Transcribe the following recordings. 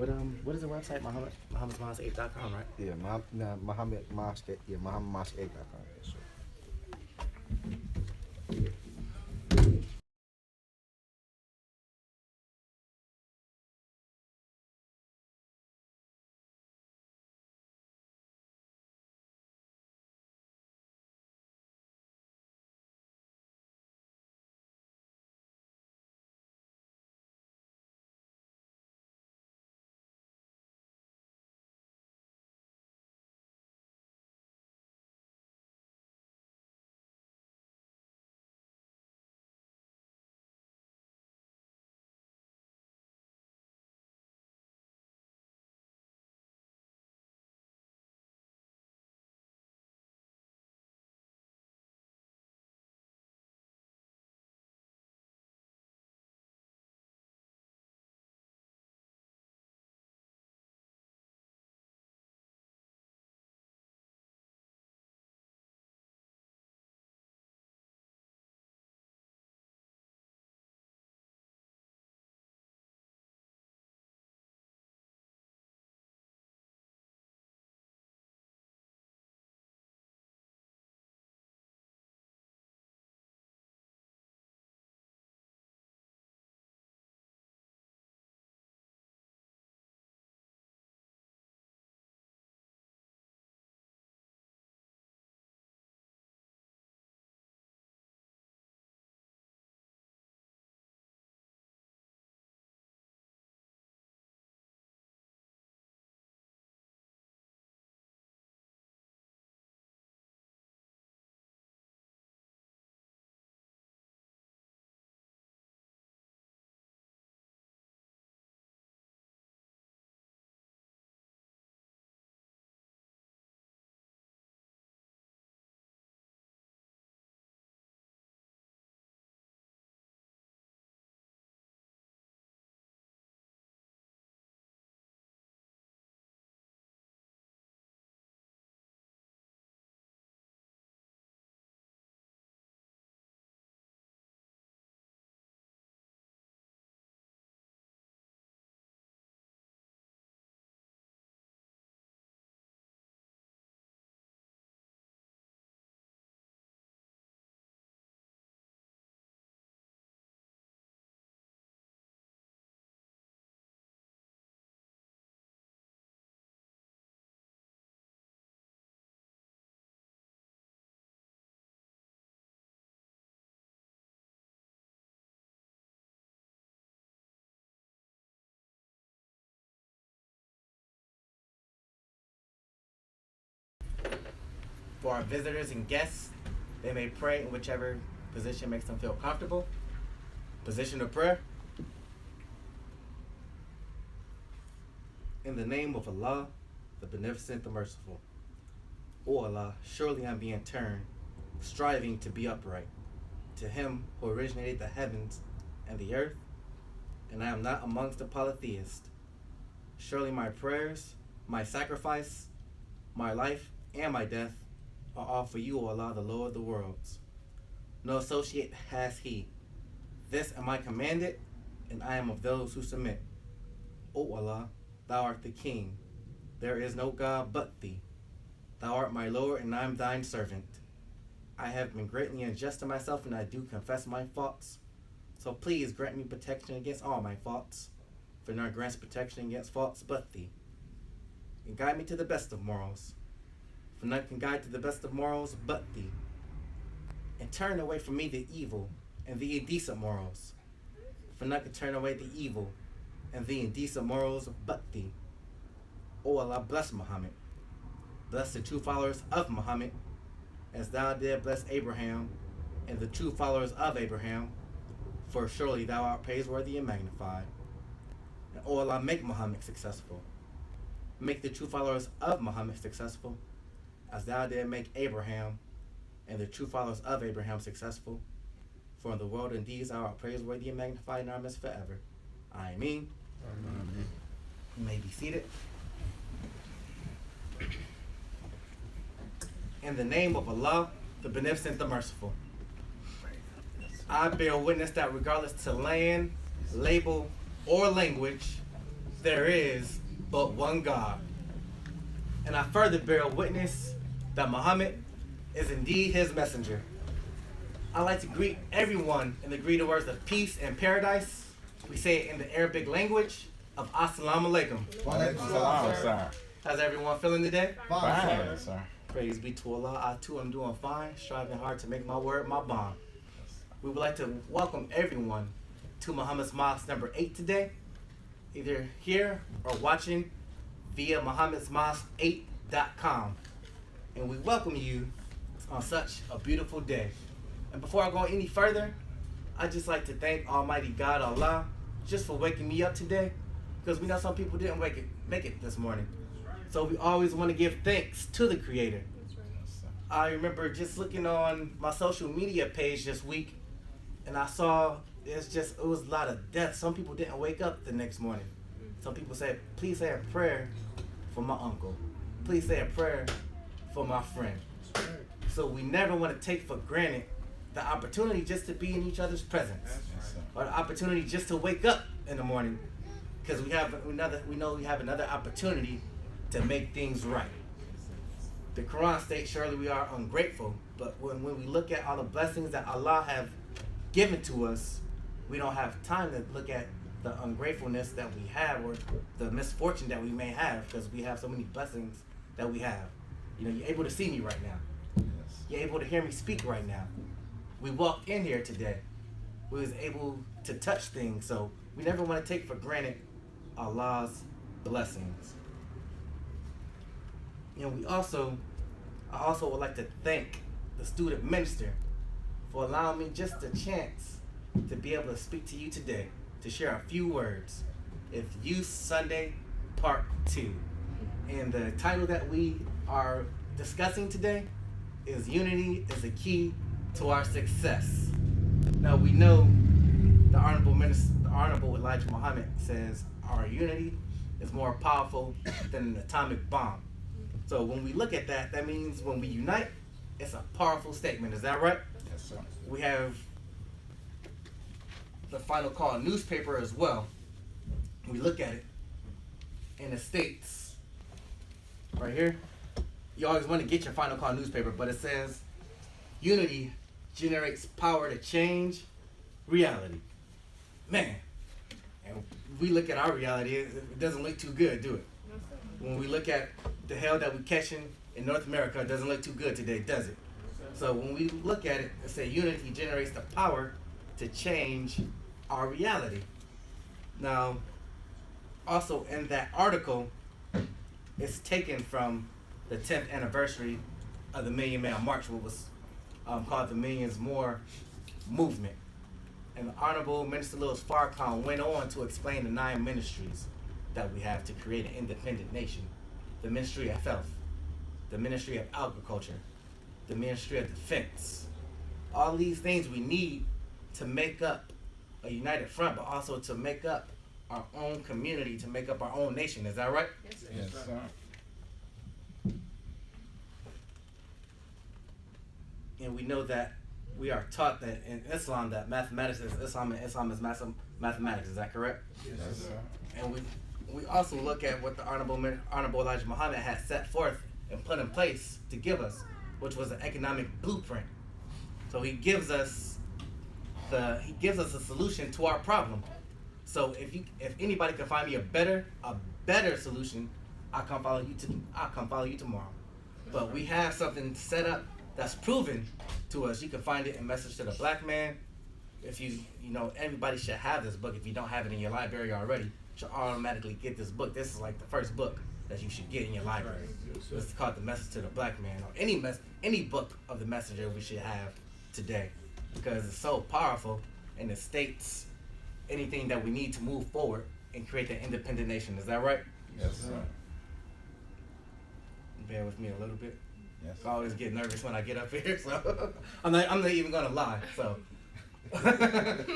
What is the website? MuhammadMosque8.com, right? Yeah, Muhammad Mosque. Yeah, Muhammad Mosque 8.com. Yes, sir. For our visitors and guests, they may pray in whichever position makes them feel comfortable. Position of prayer. In the name of Allah, the Beneficent, the Merciful. O Allah, surely I'm being turned, striving to be upright, to Him who originated the heavens and the earth, and I am not amongst the polytheists. Surely my prayers, my sacrifice, my life, and my death are all for you, O Allah, the Lord of the worlds. No associate has He. This am I commanded, and I am of those who submit. O Allah, Thou art the King. There is no God but Thee. Thou art my Lord, and I am Thine servant. I have been greatly unjust to myself, and I do confess my faults. So please grant me protection against all my faults, for none grants protection against faults but Thee. And guide me to the best of morals, for none can guide to the best of morals but Thee. And turn away from me the evil and the indecent morals, for none can turn away the evil and the indecent morals but Thee. O Allah, bless Muhammad. Bless the true followers of Muhammad, as Thou did bless Abraham and the true followers of Abraham, for surely Thou art praiseworthy and magnified. And O Allah, make Muhammad successful. Make the true followers of Muhammad successful, as Thou did make Abraham and the true followers of Abraham successful. For in the world indeed Thou art praiseworthy and magnified in our midst forever. Ameen. Amen. You may be seated. In the name of Allah, the Beneficent, the Merciful. I bear witness that regardless to land, label, or language, there is but one God. And I further bear witness that Muhammad is indeed his messenger. I'd like to greet everyone in the greeting words of peace and paradise. We say it in the Arabic language of Assalamu alaikum. Salam, sir. How's everyone feeling today? Fine, sir. Praise be to Allah. I too am doing fine, striving hard to make my word my bond. We would like to welcome everyone to Muhammad's Mosque number 8 today, either here or watching via muhammadsmosque8.com. And we welcome you on such a beautiful day. And before I go any further, I'd just like to thank Almighty God Allah just for waking me up today, because we know some people didn't make it this morning. So we always want to give thanks to the Creator. I remember just looking on my social media page this week, and I saw it was a lot of death. Some people didn't wake up the next morning. Some people said, please say a prayer for my uncle. Please say a prayer for my friend. So we never want to take for granted the opportunity just to be in each other's presence, or the opportunity just to wake up in the morning, because we know we have another opportunity to make things right. The Quran states, surely we are ungrateful, but when we look at all the blessings that Allah have given to us, we don't have time to look at the ungratefulness that we have, or the misfortune that we may have, because we have so many blessings that we have. You know, you're able to see me right now. You're able to hear me speak right now. We walked in here today. We was able to touch things, so we never want to take for granted Allah's blessings. You know, I also would like to thank the student minister for allowing me just a chance to be able to speak to you today, to share a few words. It's Youth Sunday Part 2. And the title that we are discussing today is Unity is the Key to Our Success. Now we know the Honorable Elijah Muhammad says our unity is more powerful than an atomic bomb. So when we look at that, that means when we unite, it's a powerful statement. Is that right? Yes, sir. We have the Final Call newspaper as well. We look at it, and it states right here, you always want to get your Final Call newspaper, but it says unity generates power to change reality. Man, and we look at our reality, it doesn't look too good, do it? When we look at the hell that we're catching in North America, it doesn't look too good today, does it? So when we look at it and say unity generates the power to change our reality. Now, also in that article, it's taken from the 10th anniversary of the Million Man March, what was called the Millions More Movement. And the Honorable Minister Louis Farrakhan went on to explain the 9 ministries that we have to create an independent nation. The Ministry of Health, the Ministry of Agriculture, the Ministry of Defense. All these things we need to make up a united front, but also to make up our own community, to make up our own nation. Is that right? Yes, sir. Yes, sir. And we know that we are taught that in Islam that mathematics is Islam, and Islam is mathematics. Is that correct? Yes, sir. And we also look at what the Honorable Elijah Muhammad had set forth and put in place to give us, which was an economic blueprint. So he gives us a solution to our problem. So if anybody can find me a better solution, I'll come follow you tomorrow. But we have something set up that's proven to us. You can find it in Message to the Black Man. If you know, everybody should have this book. If you don't have it in your library already, you should automatically get this book. This is like the first book that you should get in your library. It's called The Message to the Black Man, or any book of the messenger we should have today, because it's so powerful and it states anything that we need to move forward and create an independent nation. Is that right? Yes, sir. Bear with me a little bit. Yes. I always get nervous when I get up here, so I'm not even gonna lie. So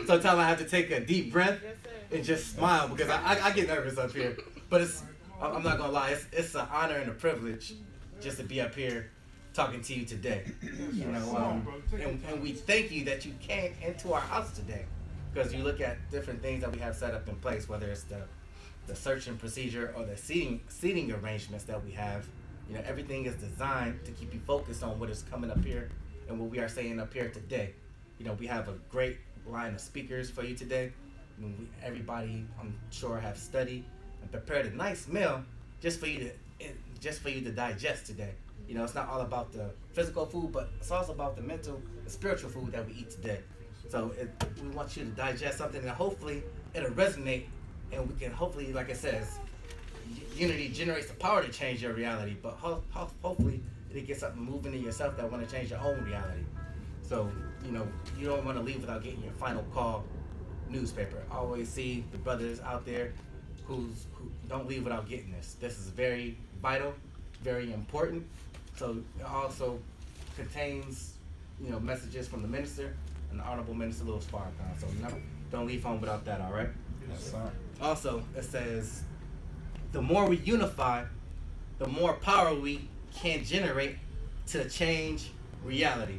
sometimes I have to take a deep breath and just smile, because I get nervous up here. But I'm not gonna lie, it's an honor and a privilege just to be up here talking to you today. You know, and we thank you that you came into our house today, because you look at different things that we have set up in place, whether it's the the searching procedure or the seating arrangements that we have. You know, everything is designed to keep you focused on what is coming up here and what we are saying up here today. You know, we have a great line of speakers for you today. Everybody, I'm sure, have studied and prepared a nice meal just for you to digest today. You know, it's not all about the physical food, but it's also about the mental and spiritual food that we eat today. So we want you to digest something that hopefully it'll resonate, and we can hopefully, like it says, unity generates the power to change your reality, but hopefully it'll get something moving in yourself that want to change your own reality. So, you know, you don't want to leave without getting your final call newspaper. I always see the brothers out there who don't leave without getting this. This is very vital, very important. So it also contains, you know, messages from the minister and the Honorable Minister Louis Farrakhan. So don't leave home without that, all right? Yes, sir. Also, it says, the more we unify, the more power we can generate to change reality.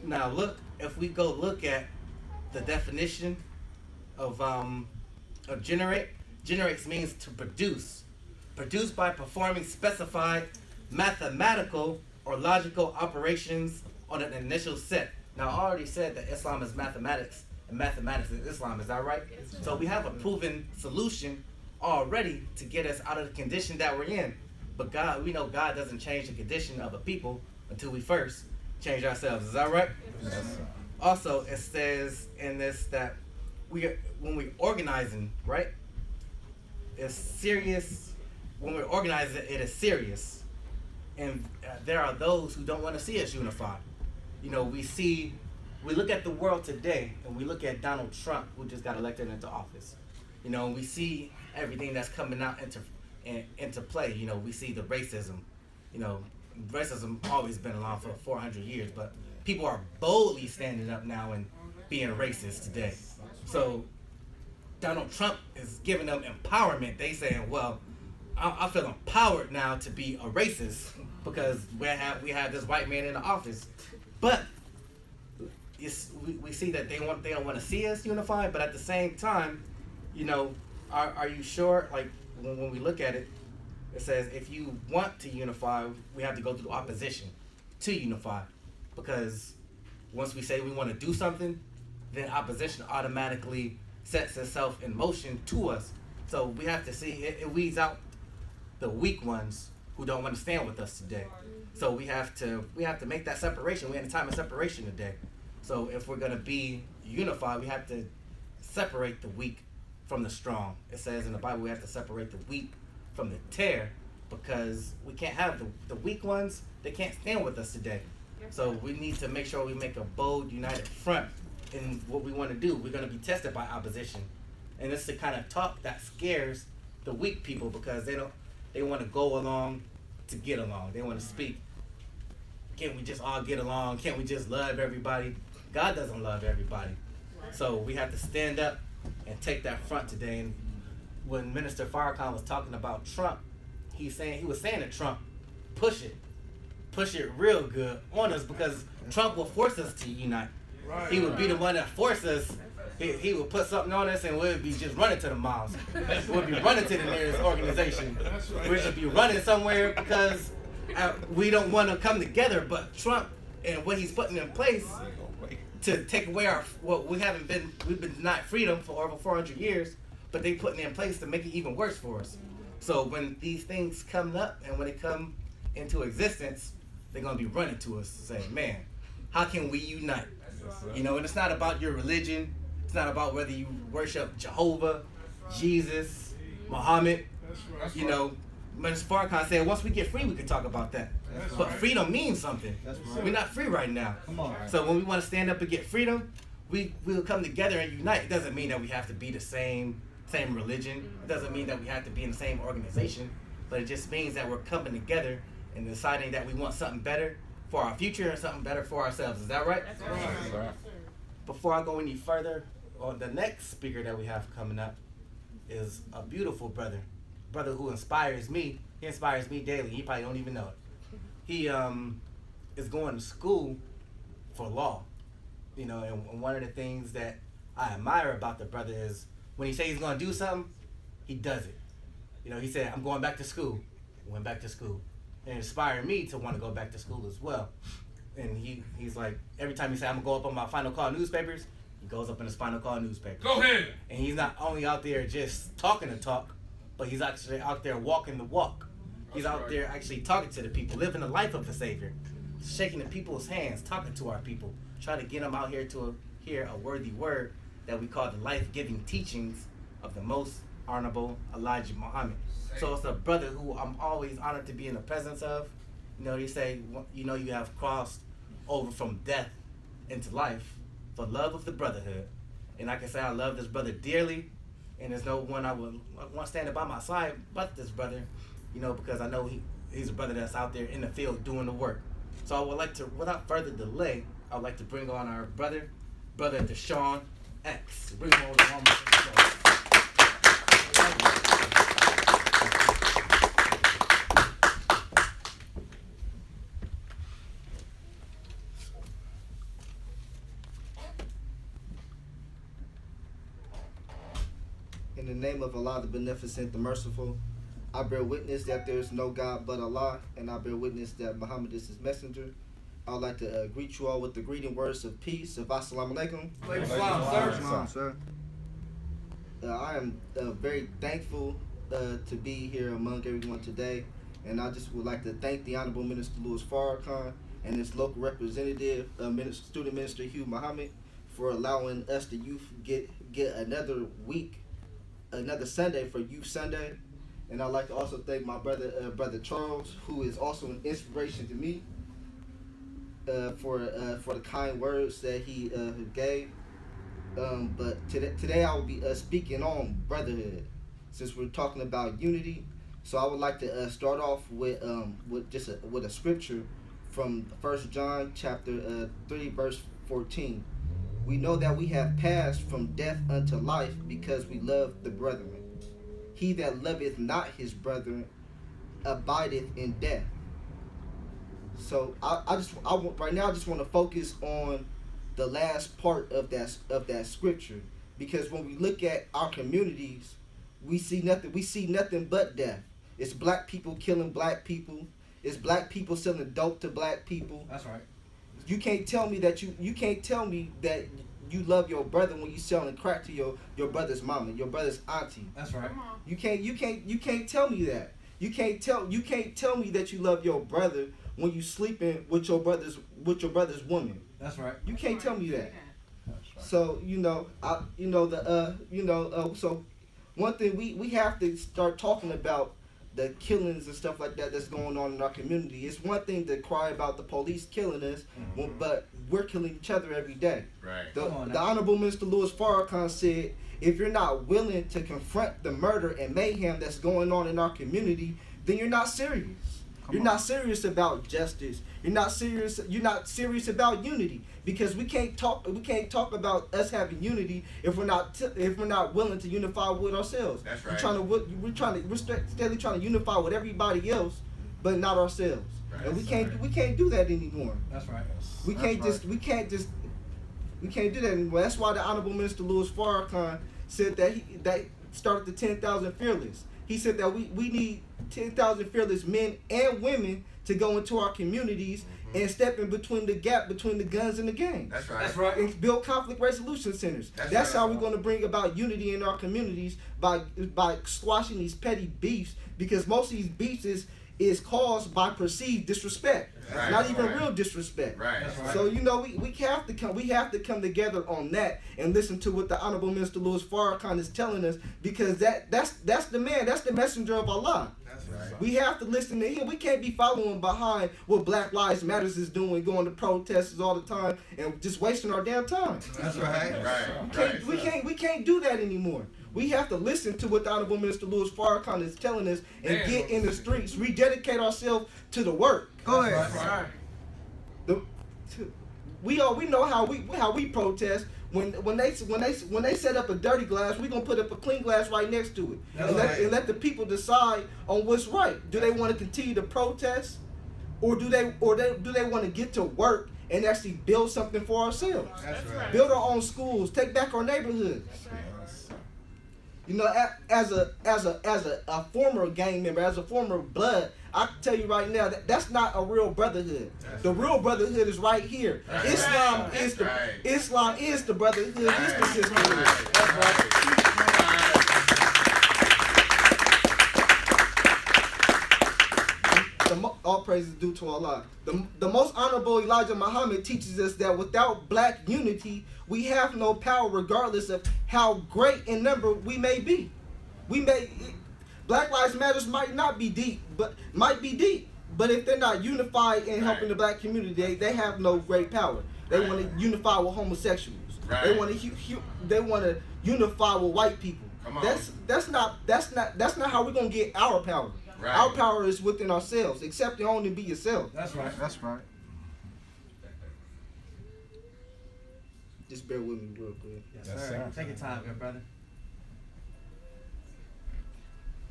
Now look, if we go look at the definition of generate, generates means to produce. Produce by performing specified mathematical or logical operations on an initial set. Now I already said that Islam is mathematics and mathematics is Islam, is that right? So we have a proven solution already to get us out of the condition that we're in. But God, we know God doesn't change the condition of a people until we first change ourselves, is that right? Yes, sir. Also, it says in this that when we're organizing, right, it's serious. When we're organizing, it is serious. And there are those who don't want to see us unified. You know, we look at the world today, and we look at Donald Trump, who just got elected into office. You know, we see everything that's coming out into play. You know, we see the racism. You know, racism always been around for 400 years, but people are boldly standing up now and being racist today. So Donald Trump is giving them empowerment. They saying, well, I feel empowered now to be a racist because we have this white man in the office. But we see that they don't want to see us unified, but at the same time, you know, are you sure? Like when we look at it, it says if you want to unify, we have to go through opposition to unify, because once we say we want to do something, then opposition automatically sets itself in motion to us. So we have to see it weeds out the weak ones who don't want to stand with us today. So we have to make that separation. We're in a time of separation today. So if we're gonna be unified, we have to separate the weak from the strong. It says in the Bible we have to separate the wheat from the tare, because we can't have the weak ones. They can't stand with us today. So we need to make sure we make a bold, united front in what we want to do. We're going to be tested by opposition, and it's the kind of talk that scares the weak people, because they want to go along to get along. They want to speak. Can't we just all get along? Can't we just love everybody? God doesn't love everybody. So we have to stand up and take that front today. And when Minister Farrakhan was talking about Trump, he was saying to Trump, push it real good on us, because Trump will force us to unite. He would be the one that forced us. He would put something on us and we'd be just running to the mosque. We'd be running to the nearest organization. We'd just be running somewhere because we don't want to come together. But Trump and what he's putting in place to take away we've been denied freedom for over 400 years, but they putting it in place to make it even worse for us. So when these things come up and when they come into existence, they're going to be running to us saying, man, how can we unite? You know, and it's not about your religion. It's not about whether you worship Jehovah, Jesus, Muhammad. You know, Minister Farrakhan said once we get free, we can talk about that. But freedom means something. We're not free right now. So when we want to stand up and get freedom, we'll come together and unite. It doesn't mean that we have to be the same religion. It doesn't mean that we have to be in the same organization. But it just means that we're coming together and deciding that we want something better for our future and something better for ourselves. Is that right? That's right. Before I go any further, the next speaker that we have coming up is a beautiful brother who inspires me. He inspires me daily. He probably don't even know it. He is going to school for law. You know, and one of the things that I admire about the brother is when he says he's going to do something, he does it. You know, he said, I'm going back to school. Went back to school. And it inspired me to want to go back to school as well. And he's like, every time he said, I'm going to go up on my Final Call newspapers, he goes up in his Final Call newspaper. Go ahead. And he's not only out there just talking the talk, but he's actually out there walking the walk. He's out there actually talking to the people, living the life of the Savior, shaking the people's hands, talking to our people, trying to get them out here to hear a worthy word that we call the life-giving teachings of the most honorable Elijah Muhammad. So it's a brother who I'm always honored to be in the presence of. You know, they say, you know, you have crossed over from death into life for love of the brotherhood. And I can say I love this brother dearly, and there's no one I would want standing by my side but this brother, you know, because I know he's a brother that's out there in the field doing the work. So I would like to, without further delay, I would like to bring on our brother Deshaun X. Bring him over to almost. In the name of Allah, the Beneficent, the Merciful, I bear witness that there is no God but Allah, and I bear witness that Muhammad is his messenger. I would like to greet you all with the greeting words of peace, of Assalamu alaikum. Islam, Sir. I am very thankful to be here among everyone today, and I just would like to thank the Honorable Minister Louis Farrakhan and his local representative, Student Minister Hugh Muhammad, for allowing us, the youth, get another week, another Sunday for Youth Sunday. And I'd like to also thank my brother Charles, who is also an inspiration to me, for the kind words that he gave. But today I will be speaking on brotherhood, since we're talking about unity. So I would like to start off with a scripture from 1 John chapter 3 verse 14. We know that we have passed from death unto life because we love the brethren. He that loveth not his brethren abideth in death. So right now I just want to focus on the last part of that scripture, because when we look at our communities, we see nothing but death. It's black people killing black people. It's black people selling dope to black people. That's right. You can't tell me that you love your brother when you selling crack to your brother's mama, your brother's auntie. That's right. You can't tell me that. You can't tell me that you love your brother when you sleeping with your brother's woman. That's right. You can't tell me that. That's right. So so one thing we have to start talking about the killings and stuff like that that's going on in our community. It's one thing to cry about the police killing us, but we're killing each other every day. Right. The Honorable Minister Louis Farrakhan said, if you're not willing to confront the murder and mayhem that's going on in our community, then you're not serious. You're not serious about justice. You're not serious about unity, because we can't talk about us having unity if we're not willing to unify with ourselves. That's right. We're steadily trying to unify with everybody else, but not ourselves. Right. And we can't do that anymore. That's right. We can't do that anymore. That's why the Honorable Minister Louis Farrakhan said that started the 10,000 Fearless. He said that we need 10,000 fearless men and women to go into our communities and step in between the gap between the guns and the gangs. That's right. That's right. And build conflict resolution centers. That's right. how we're going to bring about unity in our communities, by squashing these petty beefs, because most of these beefs is caused by perceived disrespect, Right. not even Right. real disrespect. Right. That's right. So we have to come together on that and listen to what the Honorable Minister Louis Farrakhan is telling us, because that's the man, that's the messenger of Allah. That's right. We have to listen to him. We can't be following behind what Black Lives Matters is doing, going to protests all the time and just wasting our damn time. That's right. Right. We can't do that anymore. We have to listen to what the Honorable Minister Louis Farrakhan is telling us and get in the streets, rededicate ourselves to the work. Go ahead. Right. We know how we protest. When they set up a dirty glass, we gonna put up a clean glass right next to it, and let the people decide on what's right. Do they want to continue to protest, or do they want to get to work and actually build something for ourselves? That's right. Build our own schools, take back our neighborhoods. You know, as a former gang member, as a former blood, I can tell you right now that that's not a real brotherhood. The real brotherhood is right here. Islam is the brotherhood. It's the sisterhood. That's right. All praise is due to Allah. The most honorable Elijah Muhammad teaches us that without black unity, we have no power, regardless of how great in number we may be. Black Lives Matters might not be deep, but if they're not unified in helping the black community, they have no great power. They want to unify with homosexuals. They want to unify with white people. That's not how we're gonna get our power. Right. Our power is within ourselves. Accept and own and be yourself. That's right. That's right. Just bear with me real quick. Yes, sir. Take your time, good brother.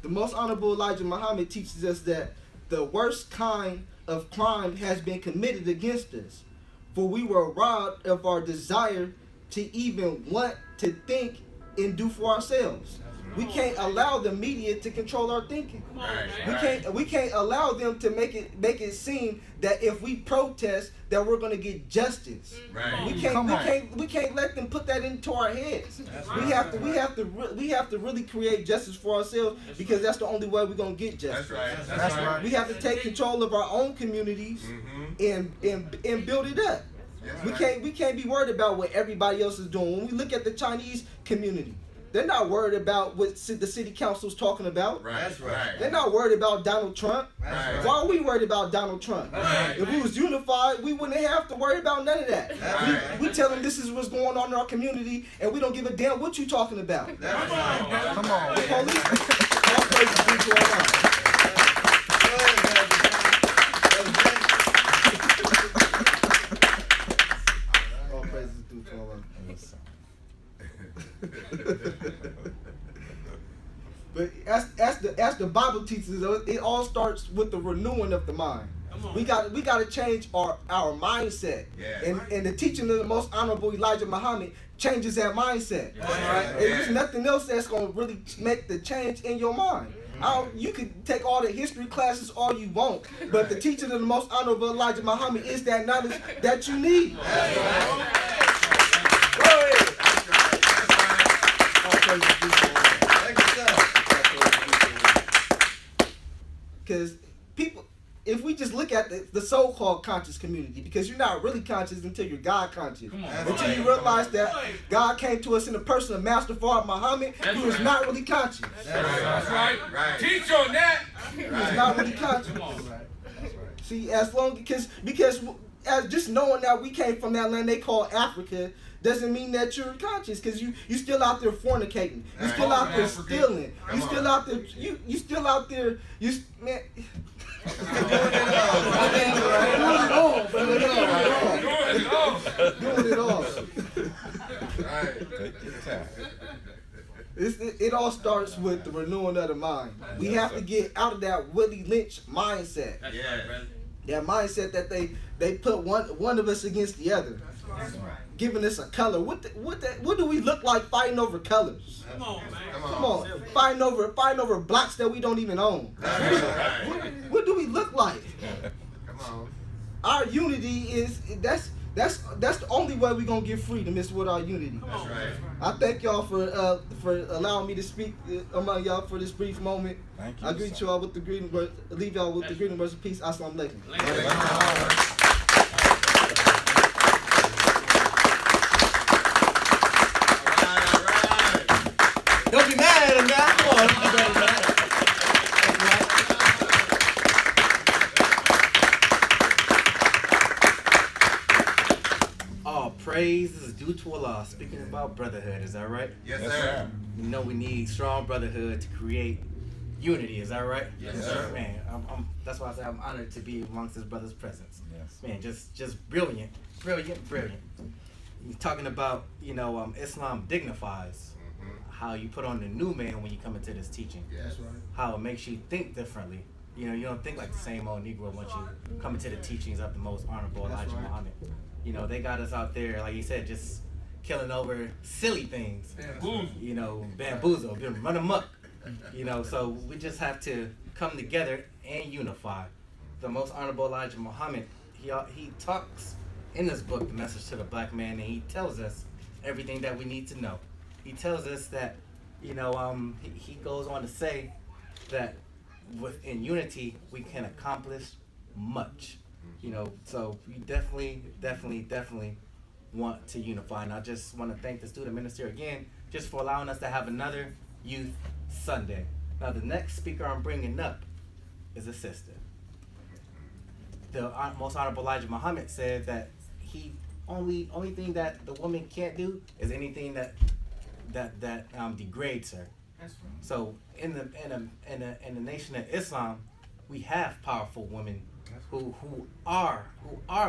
The most honorable Elijah Muhammad teaches us that the worst kind of crime has been committed against us, for we were robbed of our desire to even want to think and do for ourselves. We can't allow the media to control our thinking. We can't allow them to make it seem that if we protest that we're going to get justice. We can't let them put that into our heads. We have to really create justice for ourselves, because that's the only way we're going to get justice. That's right. We have to take control of our own communities and build it up. We can't be worried about what everybody else is doing. When we look at the Chinese community, they're not worried about what the city council's talking about. That's right. They're not worried about Donald Trump. Right. Why are we worried about Donald Trump? Right. If we was unified, we wouldn't have to worry about none of that. We tell them this is what's going on in our community, and we don't give a damn what you talking about. That's right. Come on. The police, all praises be to Allah. All praises due to Allah. But as the Bible teaches us, it all starts with the renewing of the mind. We got to change our mindset. Yeah. And the teaching of the most honorable Elijah Muhammad changes that mindset. Yeah. There's nothing else that's going to really make the change in your mind. You can take all the history classes all you want, but the teaching of the most honorable Elijah Muhammad is that knowledge that you need. Because people, if we just look at the so-called conscious community, because you're not really conscious until you're God conscious. Until you realize that God came to us in the person of Master Fard Muhammad, he was not really conscious. That's right. Teach on that. He was not really conscious. See, as long because as just knowing that we came from that land they call Africa doesn't mean that you're conscious, because you still out there fornicating, you still out there stealing, you still out there man. Doing it all. It all starts with the renewing of the mind. We have to get out of that Willie Lynch mindset. That mindset that they put one of us against the other, giving us a color. What do we look like fighting over colors? Come on, man. Come on, fighting over blocks that we don't even own. What do we look like? Come on. Our unity is that's the only way we're gonna get freedom, is with our unity. That's right. I thank y'all for allowing me to speak among y'all for this brief moment. Thank you. I greet y'all with the greeting words, leave y'all with the greeting words of peace. Assalamu alaikum. Don't be mad at him, man. Come on. Don't be mad at him. All praise is due to Allah. Speaking about brotherhood, is that right? Yes, Yes, sir. sir. You know we need strong brotherhood to create unity. Is that right? Yes, sir. Man, that's why I say I'm honored to be amongst his brother's presence. Yes. Man, just brilliant. You're talking about, Islam dignifies how you put on the new man when you come into this teaching. Yes. How it makes you think differently. You don't think like the same old Negro once you come into the teachings of the most honorable Elijah Muhammad. They got us out there, like you said, just killing over silly things. Bamboozle. You know, bamboozle, run amok. You know, so we just have to come together and unify. The Most Honorable Elijah Muhammad, he talks in this book, The Message to the Black Man, and he tells us everything that we need to know. He tells us that, you know, he goes on to say that within unity we can accomplish much. You know, so we definitely want to unify. And I just want to thank the student minister again just for allowing us to have another Youth Sunday. Now the next speaker I'm bringing up is a sister. The Most Honorable Elijah Muhammad said that he only thing that the woman can't do is anything that degrades her. That's right. So in the nation of Islam, we have powerful women who are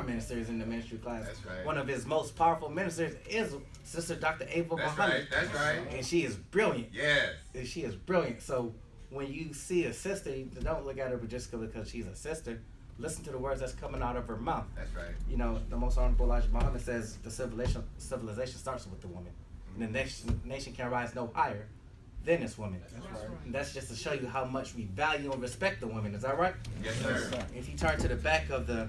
ministers in the ministry class. That's right. One of his most powerful ministers is Sister Dr. Ava Muhammad. That's right. And she is brilliant. Yes. And she is brilliant. So when you see a sister, you don't look at her just because she's a sister. Listen to the words that's coming out of her mouth. That's right. You know, the Most Honorable Elijah Muhammad says the civilization starts with the woman. And the nation can rise no higher than this woman. That's right. And that's just to show you how much we value and respect the women. Is that right? Yes, sir. If you turn to the back of the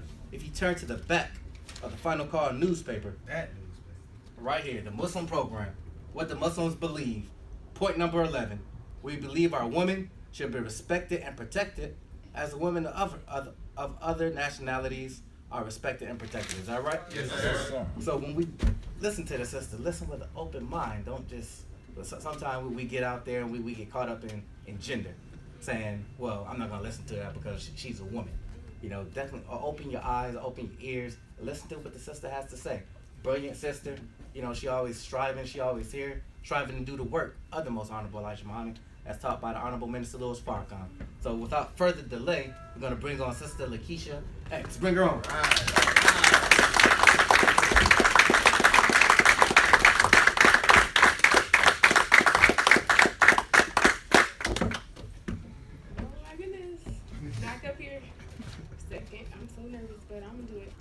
Final Call newspaper, That right here, the Muslim program, what the Muslims believe. Point number 11: we believe our women should be respected and protected as the women of other nationalities are respected and protected. Is that right? Yes, Yes, sir. sir. So when we listen to the sister, listen with an open mind. Don't just. Sometimes we get out there and we get caught up in gender, saying, "Well, I'm not gonna listen to that because she's a woman." You know, definitely open your eyes, open your ears, listen to what the sister has to say. Brilliant sister. You know, she always striving. She always here, striving to do the work of the Most Honorable Elijah Muhammad, as taught by the Honorable Minister Louis Farrakhan. So without further delay, we're gonna bring on Sister Lakeisha X. Bring her on. All right. Oh my goodness. Back up here. Second. I'm so nervous, but I'm gonna do it.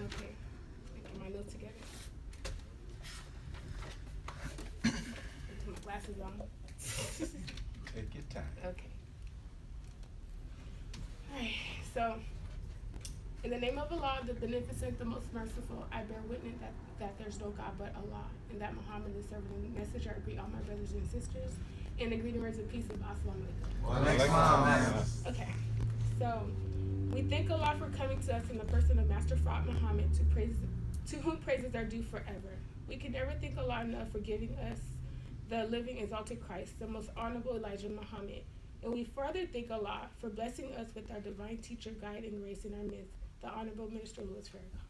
Okay. Get my notes together. Put my glasses on. Take your time. Okay. Alright, so in the name of Allah, the Beneficent, the Most Merciful, I bear witness that there's no God but Allah, and that Muhammad is serving the messenger. I greet all my brothers and sisters in the greeting words of peace of Assalamu alaikum. Okay, so we thank Allah for coming to us in the person of Master Prophet Muhammad to whom praises are due forever. We can never thank Allah enough for giving us the living exalted Christ, the most honorable Elijah Muhammad. And we further thank Allah for blessing us with our divine teacher, guide, and grace in our midst, the Honorable Minister Louis Farrakhan.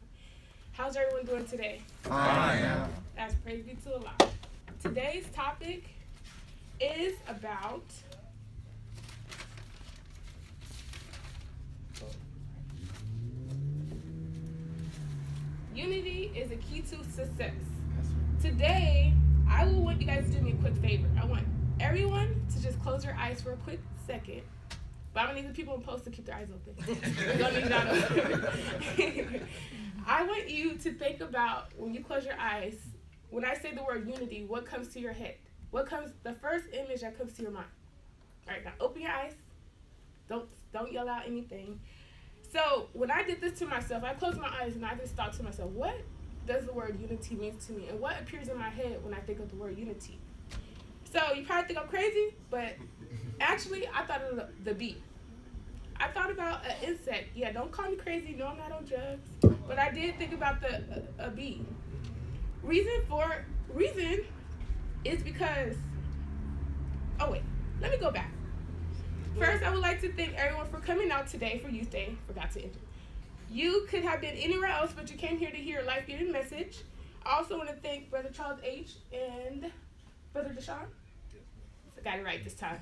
How's everyone doing today? Fine. As praise be to Allah. Today's topic is about unity is a key to success. Today, I will want you guys to do me a quick favor. I want everyone to just close your eyes for a quick second. But I'm gonna need the people in post to keep their eyes open. We're gonna need that open. I want you to think about when you close your eyes, when I say the word unity, what comes to your head? What comes, the first image that comes to your mind? All right, now open your eyes. Don't yell out anything. So when I did this to myself, I closed my eyes and I just thought to myself, what does the word unity mean to me? And what appears in my head when I think of the word unity? So you probably think I'm crazy, but actually I thought of the bee. I thought about an insect. Yeah, don't call me crazy. No, I'm not on drugs. But I did think about a bee. Reason is because, oh wait, let me go back. First, I would like to thank everyone for coming out today for Youth Day. Forgot to enter. You could have been anywhere else, but you came here to hear a life-giving message. I also want to thank Brother Charles H. and Brother Deshaun. I got it right this time.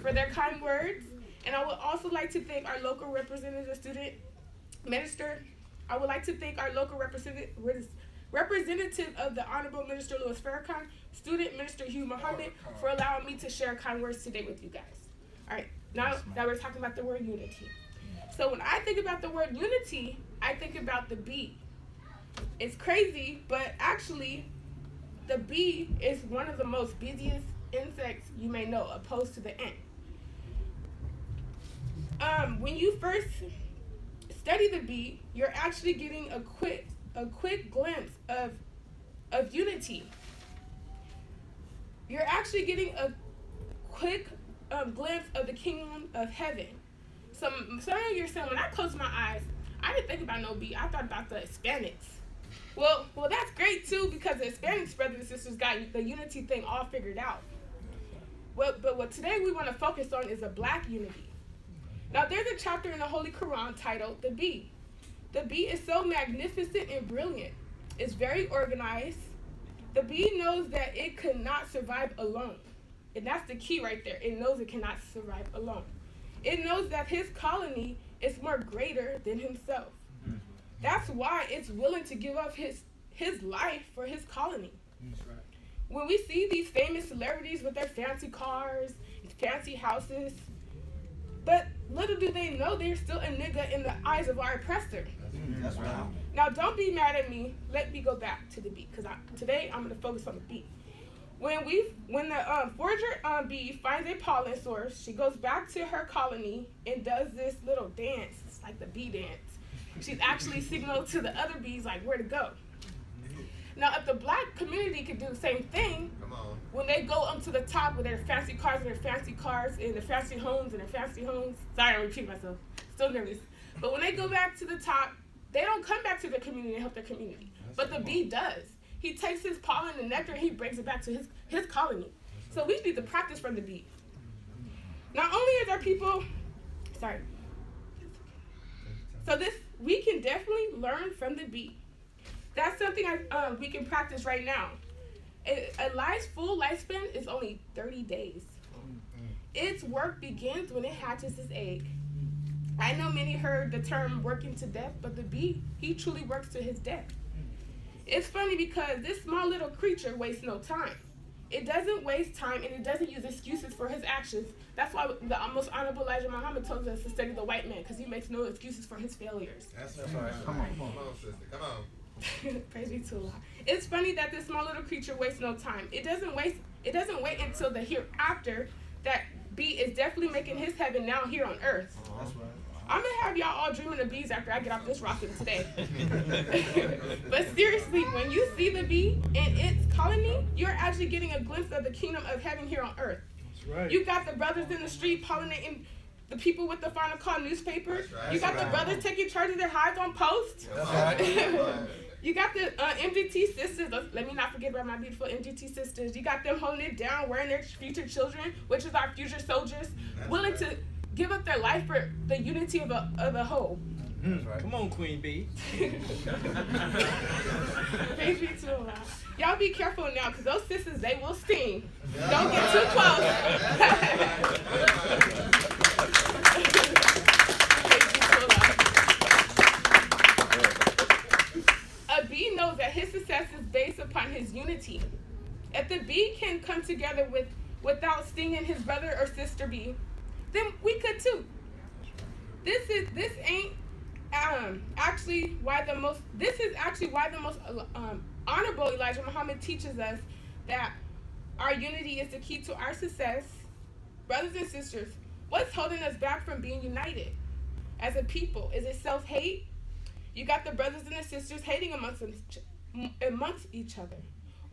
for their kind words. And I would also like to thank our local representative student minister. I would like to thank our local representative of the Honorable Minister Louis Farrakhan, student Minister Hugh Muhammad, for allowing me to share kind words today with you guys. All right, now that we're talking about the word unity. So when I think about the word unity, I think about the bee. It's crazy, but actually, the bee is one of the most busiest insects you may know, opposed to the ant. When you first study the bee, you're actually getting a quick glimpse of unity. You're actually getting a quick glimpse of the kingdom of heaven. Some of you are saying, when I closed my eyes, I didn't think about no bee. I thought about the Hispanics. Well, that's great too, because the Hispanics brothers and sisters got the unity thing all figured out. But what today we want to focus on is a black unity. Now, there's a chapter in the Holy Quran titled "The Bee." The bee is so magnificent and brilliant. It's very organized. The bee knows that it could not survive alone. And that's the key right there. It knows it cannot survive alone. It knows that his colony is more greater than himself. That's why it's willing to give up his life for his colony. That's right. When we see these famous celebrities with their fancy cars, fancy houses, but little do they know they're still a nigga in the eyes of our oppressor. That's right. Now, don't be mad at me. Let me go back to the bee, because today I'm going to focus on the bee. When the forager bee finds a pollen source, she goes back to her colony and does this little dance. It's like the bee dance. She's actually signaled to the other bees like where to go. Now, if the black community could do the same thing, when they go up to the top with their fancy cars and their fancy cars and their fancy homes and their fancy homes, sorry, I'm repeating myself, still nervous. But when they go back to the top, they don't come back to the community and help their community. But the bee does. He takes his pollen and nectar and he brings it back to his colony. So we need to practice from the bee. Not only is our people, we can definitely learn from the bee. That's something we can practice right now. A lie's full lifespan is only 30 days. Its work begins when it hatches its egg. I know many heard the term working to death, but the bee, he truly works to his death. It's funny because this small little creature wastes no time. It doesn't waste time, and it doesn't use excuses for his actions. That's why the most honorable Elijah Muhammad told us to study the white man, because he makes no excuses for his failures. That's right. Come on, sister. Come on. Praise be to Allah. It's funny that this small little creature wastes no time. It doesn't wait until the hereafter that bee is definitely making his heaven now here on earth. That's right. I'm gonna have y'all all dreaming of bees after I get off this rocket today. But seriously, when you see the bee and its colony, you're actually getting a glimpse of the kingdom of heaven here on earth. That's right. You got the brothers in the street pollinating the people with the final call newspapers. Right. You got the brothers taking charge of their hives on post. That's right. You got the MGT sisters. Let me not forget about my beautiful MGT sisters. You got them holding it down, wearing their future children, which is our future soldiers, willing to give up their life for the unity of a whole. That's right. Come on, Queen Bee. Praise be to Allah. Y'all be careful now, because those sisters, they will sting. Don't get too close. A bee knows that his success is based upon his unity. If the bee can come together without stinging his brother or sister bee, then we could too. This is actually why the most honorable Elijah Muhammad teaches us that our unity is the key to our success. Brothers and sisters, what's holding us back from being united as a people? Is it self-hate? You got the brothers and the sisters hating amongst each other.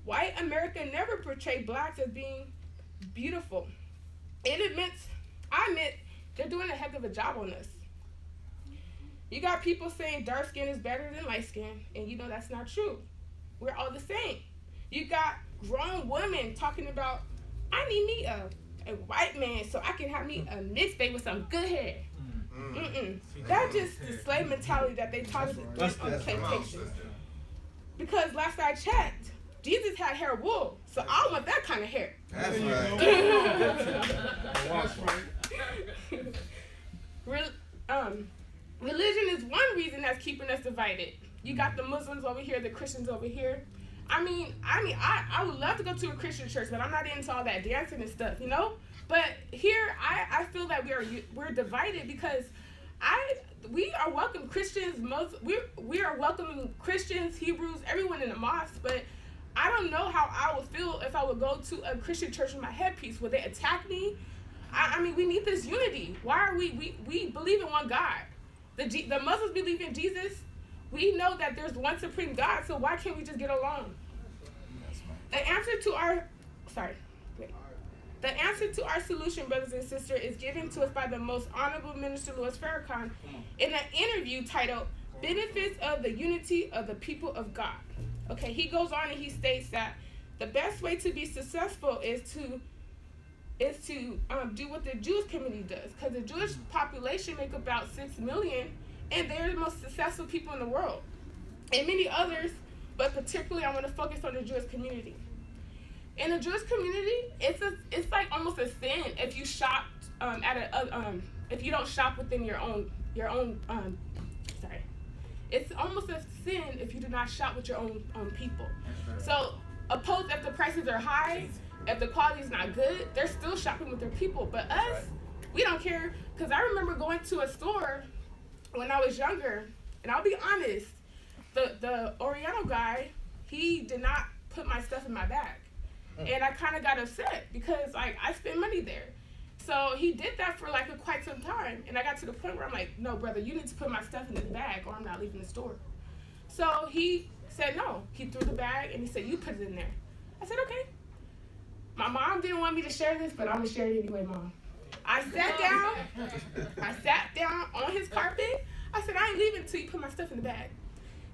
White America never portrayed blacks as being beautiful. I admit they're doing a heck of a job on us. You got people saying dark skin is better than light skin, and you know that's not true. We're all the same. You got grown women talking about, I need me a white man so I can have me a mixed baby with some good hair. That's just the slave mentality that they taught us on the plantation. Because last I checked, Jesus had hair wool, so I don't want that kind of hair. That's right. Religion is one reason that's keeping us divided. You got the Muslims over here, the Christians over here. I would love to go to a Christian church, but I'm not into all that dancing and stuff, you know? But here, I feel that we're divided because we are welcome Christians, we are welcoming Christians, Hebrews, everyone in the mosque, but I don't know how I would feel if I would go to a Christian church with my headpiece. Would they attack me? I mean, we need this unity. Why are we believe in one God. The Muslims believe in Jesus. We know that there's one supreme God, so why can't we just get along? The answer to our solution, brothers and sisters, is given to us by the most honorable Minister Louis Farrakhan in an interview titled "Benefits of the Unity of the People of God." Okay, he goes on and he states that the best way to be successful is to do what the Jewish community does, because the Jewish population make about 6 million, and they're the most successful people in the world, and many others, but particularly I want to focus on the Jewish community. In the Jewish community, it's like almost a sin if you shop if you don't shop within your own it's almost a sin if you do not shop with your own people. So opposed if the prices are high, if the quality is not good, they're still shopping with their people. But us, we don't care, because I remember going to a store when I was younger, and I'll be honest, the Oriental guy, he did not put my stuff in my bag. And I kind of got upset because like I spent money there. So he did that for like quite some time, and I got to the point where I'm like, no, brother, you need to put my stuff in this bag or I'm not leaving the store. So he said no. He threw the bag and he said, you put it in there. I said, okay. My mom didn't want me to share this, but I'm gonna share it anyway, Mom. I sat down on his carpet. I said, I ain't leaving until you put my stuff in the bag.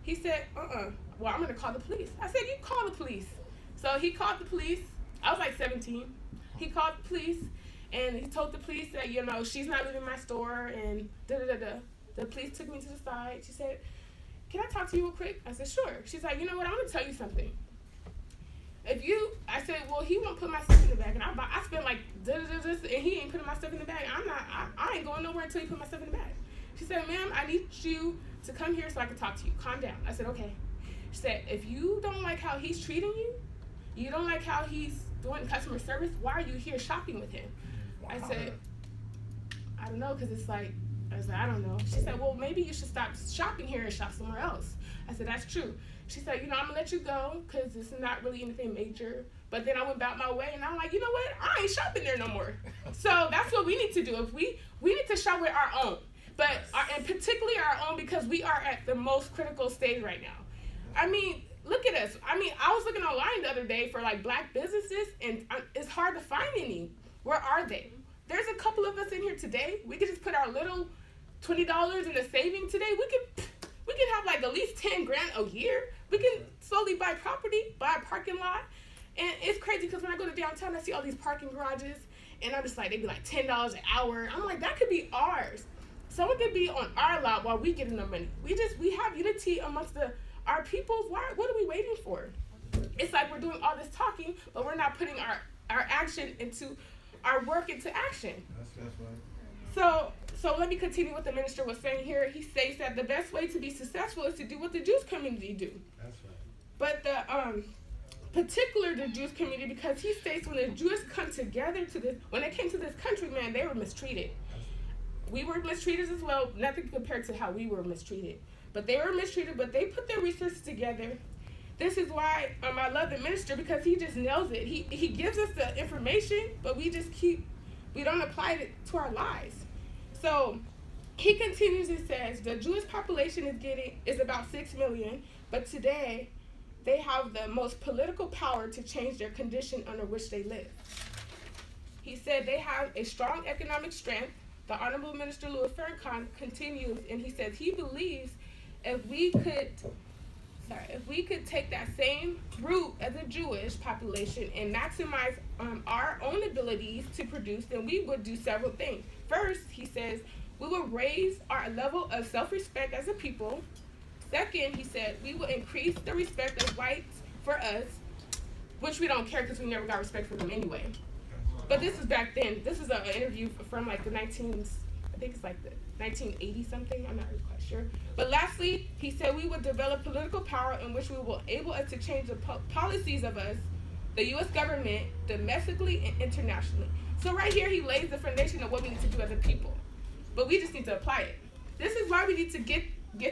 He said, well, I'm gonna call the police. I said, you call the police. So he called the police. I was like 17. He called the police, and he told the police that, you know, she's not leaving my store, and da-da-da-da. The police took me to the side. She said, can I talk to you real quick? I said, sure. She's like, you know what, I'm going to tell you something. I said, well, he won't put my stuff in the bag, and I spent like da-da-da-da, and he ain't putting my stuff in the bag. I ain't going nowhere until you put my stuff in the bag. She said, ma'am, I need you to come here so I can talk to you. Calm down. I said, okay. She said, if you don't like how he's treating you, you don't like how he's doing customer service, why are you here shopping with him? I said, I don't know, because it's like, I don't know. She said, well, maybe you should stop shopping here and shop somewhere else. I said, that's true. She said, you know, I'm going to let you go because this is not really anything major. But then I went about my way, and I'm like, you know what? I ain't shopping there no more. So that's what we need to do. If we need to shop with our own, and particularly our own, because we are at the most critical stage right now. I mean, look at us. I mean, I was looking online the other day for like black businesses, and it's hard to find any. Where are they? There's a couple of us in here today. We could just put our little $20 in a saving today. We can have like at least 10 grand a year. We can slowly buy property, buy a parking lot. And it's crazy because when I go to downtown, I see all these parking garages, and I'm just like, they'd be like $10 an hour. I'm like, that could be ours. Someone could be on our lot while we getting the money. We have unity amongst our peoples. What are we waiting for? It's like we're doing all this talking, but we're not putting our action into our work into action. That's right. So let me continue what the minister was saying here. He states that the best way to be successful is to do what the Jewish community do. That's right. But the Jewish community, because he states when the Jews come together when they came to this country, man, they were mistreated. We were mistreated as well, nothing compared to how we were mistreated. But they were mistreated, but they put their resources together. This is why I love the minister, because he just nails it. He gives us the information, but we don't apply it to our lives. So he continues and says, the Jewish population is about 6 million, but today they have the most political power to change their condition under which they live. He said they have a strong economic strength. The Honorable Minister Louis Farrakhan continues, and he says he believes if we could take that same route as a Jewish population and maximize our own abilities to produce, then we would do several things. First, he says, we will raise our level of self-respect as a people. Second, he said, we will increase the respect of whites for us, which we don't care because we never got respect for them anyway. But this is back then. This is an interview from like the 1980 something. I'm not really quite sure. But lastly, he said we would develop political power in which we will able us to change the policies of us, the U.S. government, domestically and internationally. So right here, he lays the foundation of what we need to do as a people. But we just need to apply it. this is why we need to get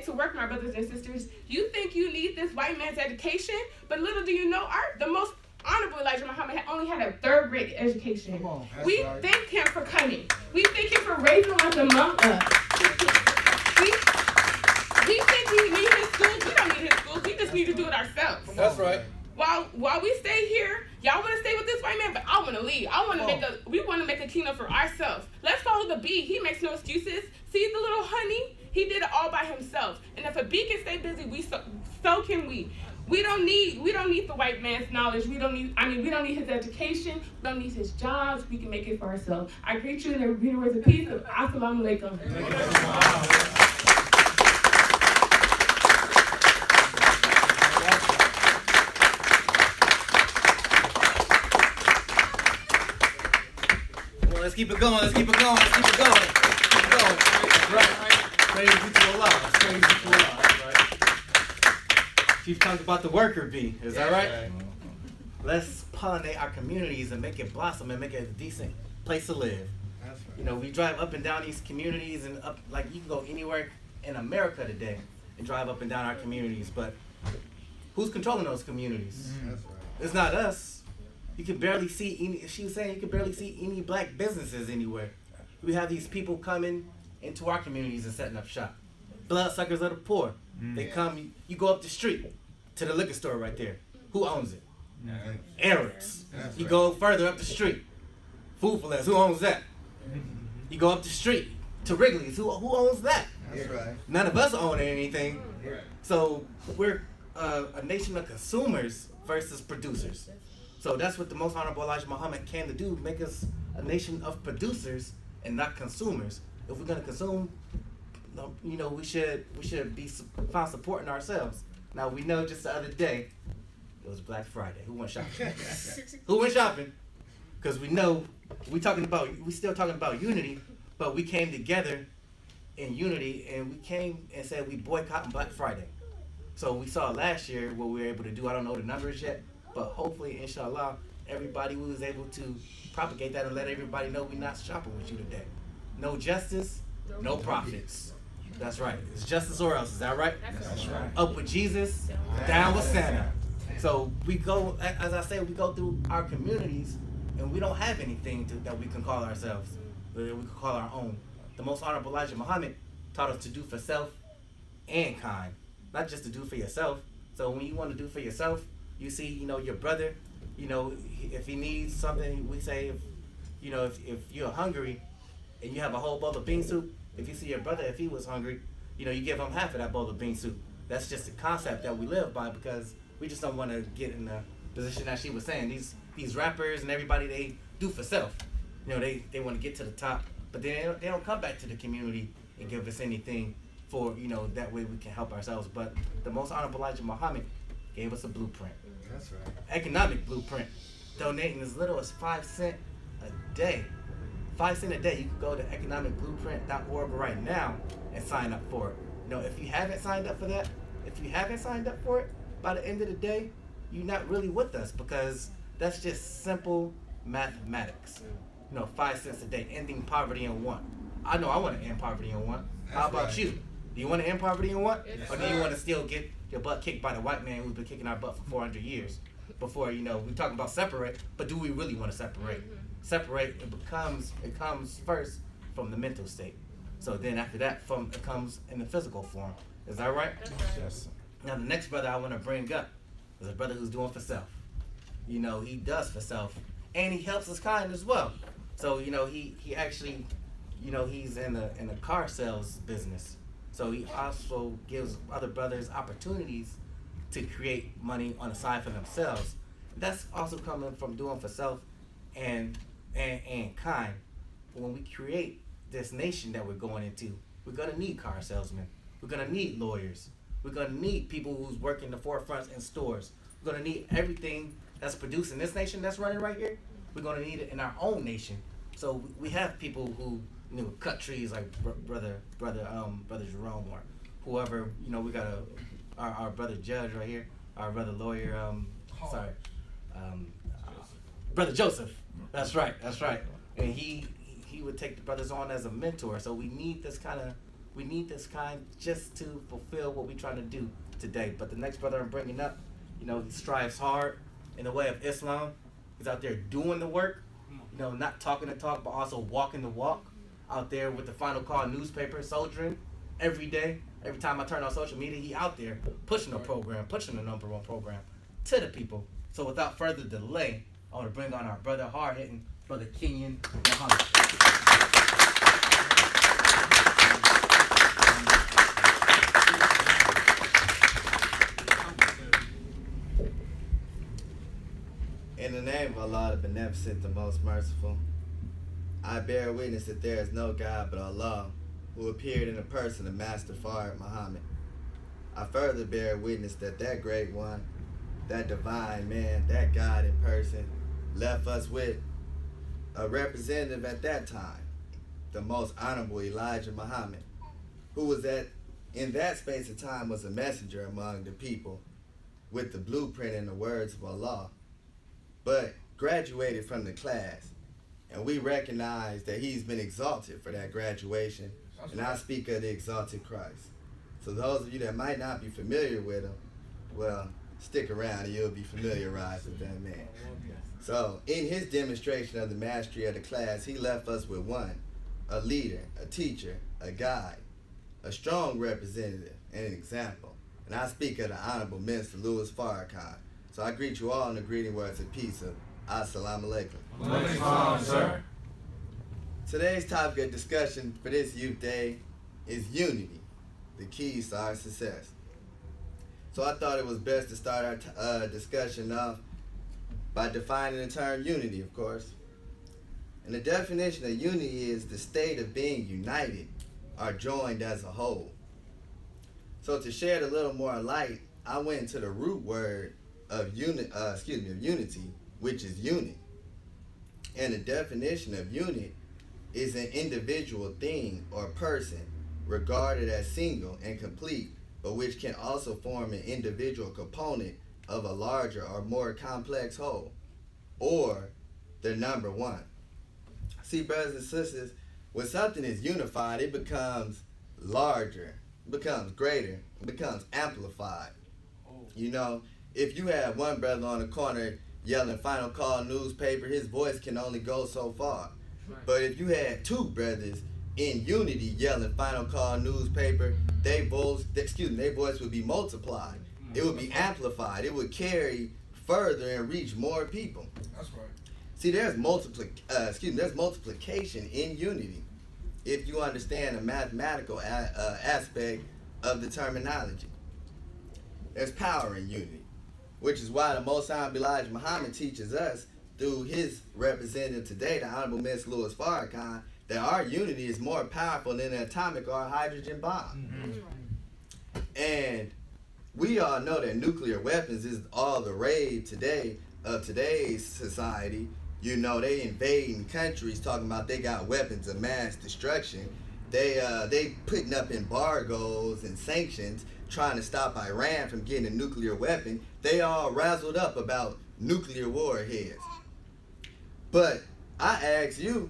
to work, my brothers and sisters. You think you need this white man's education, but little do you know, the most honorable Elijah Muhammad only had a third-grade education. We thank him for coming. We thank him for raising us among us. We think we need his schools. We don't need his schools. We just need to do it ourselves. That's right. While we stay here, y'all want to stay with this white man, but I want to leave. We want to make a kingdom for ourselves. Let's follow the bee. He makes no excuses. See the little honey? He did it all by himself. And if a bee can stay busy, so can we. We don't need the white man's knowledge. We don't need his education. We don't need his jobs. We can make it for ourselves. I greet you in the repeated words of peace. Assalamu alaikum. Well, let's keep it going. Let's keep it going. Let's keep it going. Keep it going. Right. Praise be to Allah. Praise be to Allah. Chief talked about the worker bee. Is that right? Let's pollinate our communities and make it blossom and make it a decent place to live. That's right. You know, we drive up and down these communities and up, like you can go anywhere in America today and drive up and down our communities, but who's controlling those communities? That's right. It's not us. You can barely see any, she was saying you can barely see any black businesses anywhere. We have these people coming into our communities and setting up shop. Bloodsuckers of the poor. They come, you go up the street to the liquor store right there. Who owns it? Arabs. You go further up the street. Food for Less. Who owns that? You go up the street to Wrigley's. Who owns that? That's right. None of us own anything. So we're a nation of consumers versus producers. So that's what the Most Honorable Elijah Muhammad came to do, make us a nation of producers and not consumers. If we're going to consume, you know, we should be found supporting ourselves. Now we know just the other day it was Black Friday. Who went shopping? Who went shopping? Because we know we still talking about unity, but we came together in unity and we came and said we boycotting Black Friday. So we saw last year what we were able to do. I don't know the numbers yet, but hopefully, inshallah, everybody was able to propagate that and let everybody know we're not shopping with you today. No justice, no profits. That's right. It's justice or else. Is that right? That's right. Up with Jesus, down with Santa. So we go, as I said, we go through our communities and we don't have anything that we can call ourselves, that we can call our own. The Most Honorable Elijah Muhammad taught us to do for self and kind, not just to do for yourself. So when you want to do for yourself, you see, you know, your brother, you know, if he needs something, we say, if you're hungry and you have a whole bowl of bean soup, if you see your brother, if he was hungry, you know, you give him half of that bowl of bean soup. That's just a concept that we live by because we just don't want to get in the position that she was saying. These rappers and everybody, they do for self. You know, they want to get to the top, but they don't come back to the community and give us anything for, you know, that way we can help ourselves. But the Most Honorable Elijah Muhammad gave us a blueprint. That's right. Economic blueprint. Donating as little as 5 cents a day. 5 cents a day. You can go to economicblueprint.org right now and sign up for it. You know, if you haven't signed up for that, by the end of the day, you're not really with us because that's just simple mathematics. You know, 5 cents a day, ending poverty and want. I know I want to end poverty and want. How about you? Do you want to end poverty and want? Or do you want to still get your butt kicked by the white man who's been kicking our butt for 400 years? Before, you know, we talking about separate, but do we really want to separate? Separate, it comes first from the mental state. So then after that, it comes in the physical form. Is that right? Yes. Now the next brother I want to bring up is a brother who's doing for self. You know, he does for self, and he helps his kind as well. So, you know, he actually, you know, he's in the car sales business. So he also gives other brothers opportunities to create money on the side for themselves. That's also coming from doing for self and kind. When we create this nation that we're going into, we're gonna need car salesmen. We're gonna need lawyers. We're gonna need people who's working the forefronts in stores. We're gonna need everything that's produced in this nation that's running right here. We're gonna need it in our own nation. So we have people who, you know, cut trees like brother Jerome or whoever. You know, we got our brother judge right here, our brother lawyer. Brother Joseph. That's right. And he would take the brothers on as a mentor. So we need this kind of We need this kind just to fulfill what we're trying to do today. But the next brother I'm bringing up, he strives hard in the way of Islam. He's out there doing the work, not talking the talk, but also walking the walk. Out there with the Final Call newspaper, soldiering every day. Every time I turn on social media, he out there pushing the program, pushing the #1 program to the people. So without further delay, I want to bring on our brother, hard-hitting brother Kenyon Muhammad. In the name of Allah, the Beneficent, the Most Merciful, I bear witness that there is no God but Allah, who appeared in the person of Master Fard Muhammad. I further bear witness that that great one, that divine man, that God in person, left us with a representative at that time, the most honorable Elijah Muhammad, who was in that space of time was a messenger among the people with the blueprint and the words of Allah, but graduated from the class. And we recognize that he's been exalted for that graduation. And I speak of the exalted Christ. So those of you that might not be familiar with him, well, stick around and you'll be familiarized with that man. So in his demonstration of the mastery of the class, he left us with one, a leader, a teacher, a guide, a strong representative, and an example. And I speak of the Honorable Minister Louis Farrakhan. So I greet you all in the greeting words of peace of Assalamu alaikum. Sir. Today's topic of discussion for this Youth Day is unity, the keys to our success. So I thought it was best to start our discussion off by defining the term unity, of course. And the definition of unity is the state of being united or joined as a whole. So to shed a little more light, I went into the root word of unity, which is unit. And the definition of unit is an individual thing or person regarded as single and complete, but which can also form an individual component of a larger or more complex whole, or the number one. See, brothers and sisters, when something is unified, it becomes larger, it becomes greater, it becomes amplified. If you have one brother on the corner yelling Final Call newspaper, his voice can only go so far. Right. But if you had two brothers in unity yelling Final Call newspaper, their voice would be multiplied. It would be amplified. It would carry further and reach more people. That's right. See, there's multiplication in unity if you understand the mathematical aspect of the terminology. There's power in unity, which is why the Most High Elijah Muhammad teaches us through his representative today, the Honorable Minister Louis Farrakhan, that our unity is more powerful than an atomic or a hydrogen bomb. Mm-hmm. And we all know that nuclear weapons is all the rage today of today's society. They invading countries talking about they got weapons of mass destruction. They putting up embargoes and sanctions trying to stop Iran from getting a nuclear weapon. They all razzled up about nuclear warheads. But I ask you,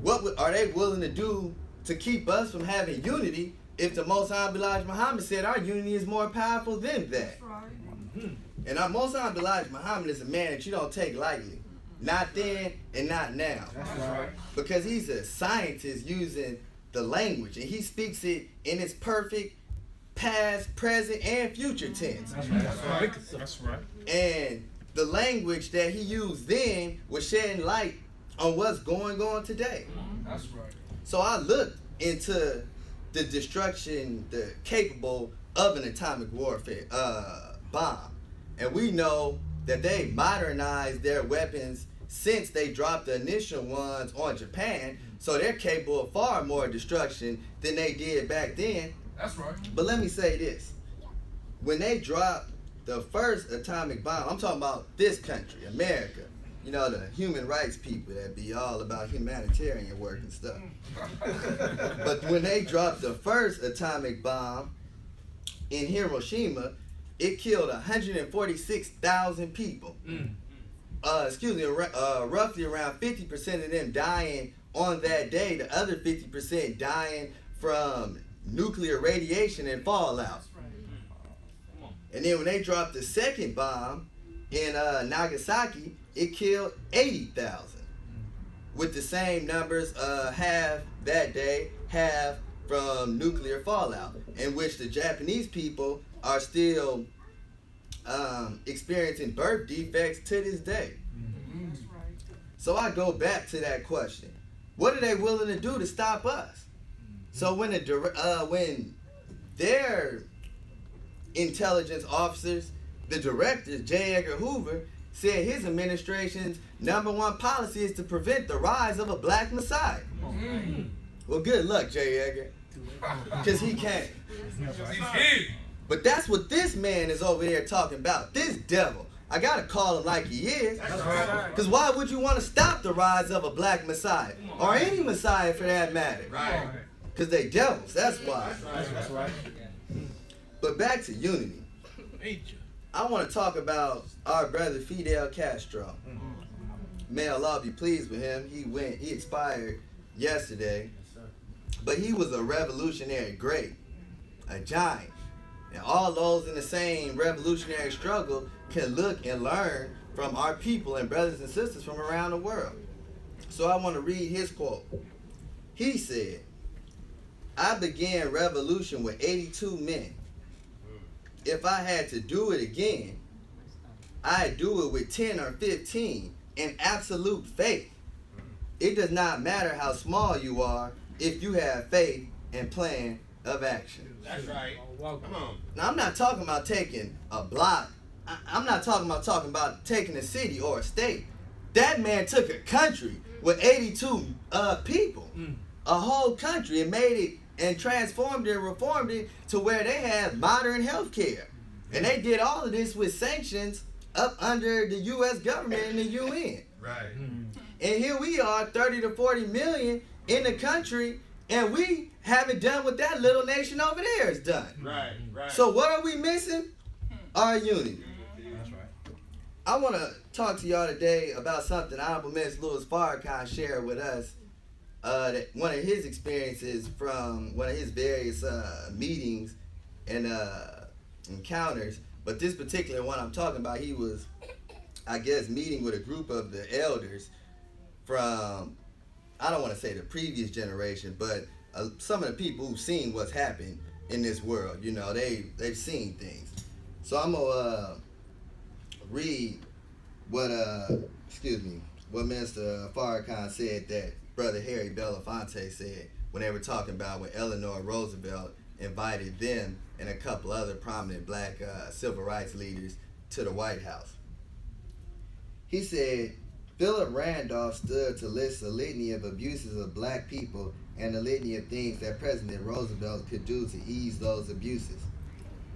what are they willing to do to keep us from having unity if the Most High Elijah Muhammad said our unity is more powerful than that? That's right. Mm-hmm. And our Most High Elijah Muhammad is a man that you don't take lightly. Not then and not now. That's right. Because he's a scientist using the language, and he speaks it in its perfect past, present, and future tense. That's right. That's right. That's right. And the language that he used then was shedding light on what's going on today. That's right. So I looked into the destruction capable of an atomic warfare bomb. And we know that they modernized their weapons since they dropped the initial ones on Japan. So they're capable of far more destruction than they did back then. That's right. But let me say this. When they dropped the first atomic bomb, I'm talking about this country, America. The human rights people that be all about humanitarian work and stuff. But when they dropped the first atomic bomb in Hiroshima, it killed 146,000 people. Roughly around 50% of them dying on that day. The other 50% dying from nuclear radiation and fallout. And then when they dropped the second bomb in Nagasaki, it killed 80,000. With the same numbers, half that day, half from nuclear fallout, in which the Japanese people are still experiencing birth defects to this day. So I go back to that question. What are they willing to do to stop us? So when their intelligence officers, the director, J. Edgar Hoover, said his administration's #1 policy is to prevent the rise of a black messiah. Well, good luck, J. Edgar, because he can't. But that's what this man is over there talking about, this devil. I gotta call him like he is. Because why would you want to stop the rise of a black messiah? Or any messiah for that matter. Because they devils, that's why. That's right. But back to unity. I want to talk about our brother Fidel Castro. May Allah be pleased with him. He expired yesterday. But he was a revolutionary great, a giant. And all those in the same revolutionary struggle can look and learn from our people and brothers and sisters from around the world. So I want to read his quote. He said, "I began revolution with 82 men. If I had to do it again, I'd do it with 10 or 15 in absolute faith. It does not matter how small you are if you have faith and plan of action." That's right. Come on. Now, I'm not talking about taking a block. I'm not talking about taking a city or a state. That man took a country with 82 people, a whole country, and made it and transformed it and reformed it to where they have modern health care. And they did all of this with sanctions up under the U.S. government and the UN. Right. And here we are, 30 to 40 million in the country, and we haven't done what that little nation over there has done. Right. So what are we missing? Our unity. That's right. I want to talk to y'all today about something Honorable Minister Louis Farrakhan shared with us. That one of his experiences from one of his various meetings and encounters. But this particular one I'm talking about, he was, I guess, meeting with a group of the elders from, I don't want to say the previous generation, but some of the people who've seen what's happened in this world. You know, they've seen things. So I'm gonna read what Minister Farrakhan said that Brother Harry Belafonte said when they were talking about when Eleanor Roosevelt invited them and a couple other prominent black civil rights leaders to the White House. He said, "Philip Randolph stood to list a litany of abuses of black people and a litany of things that President Roosevelt could do to ease those abuses.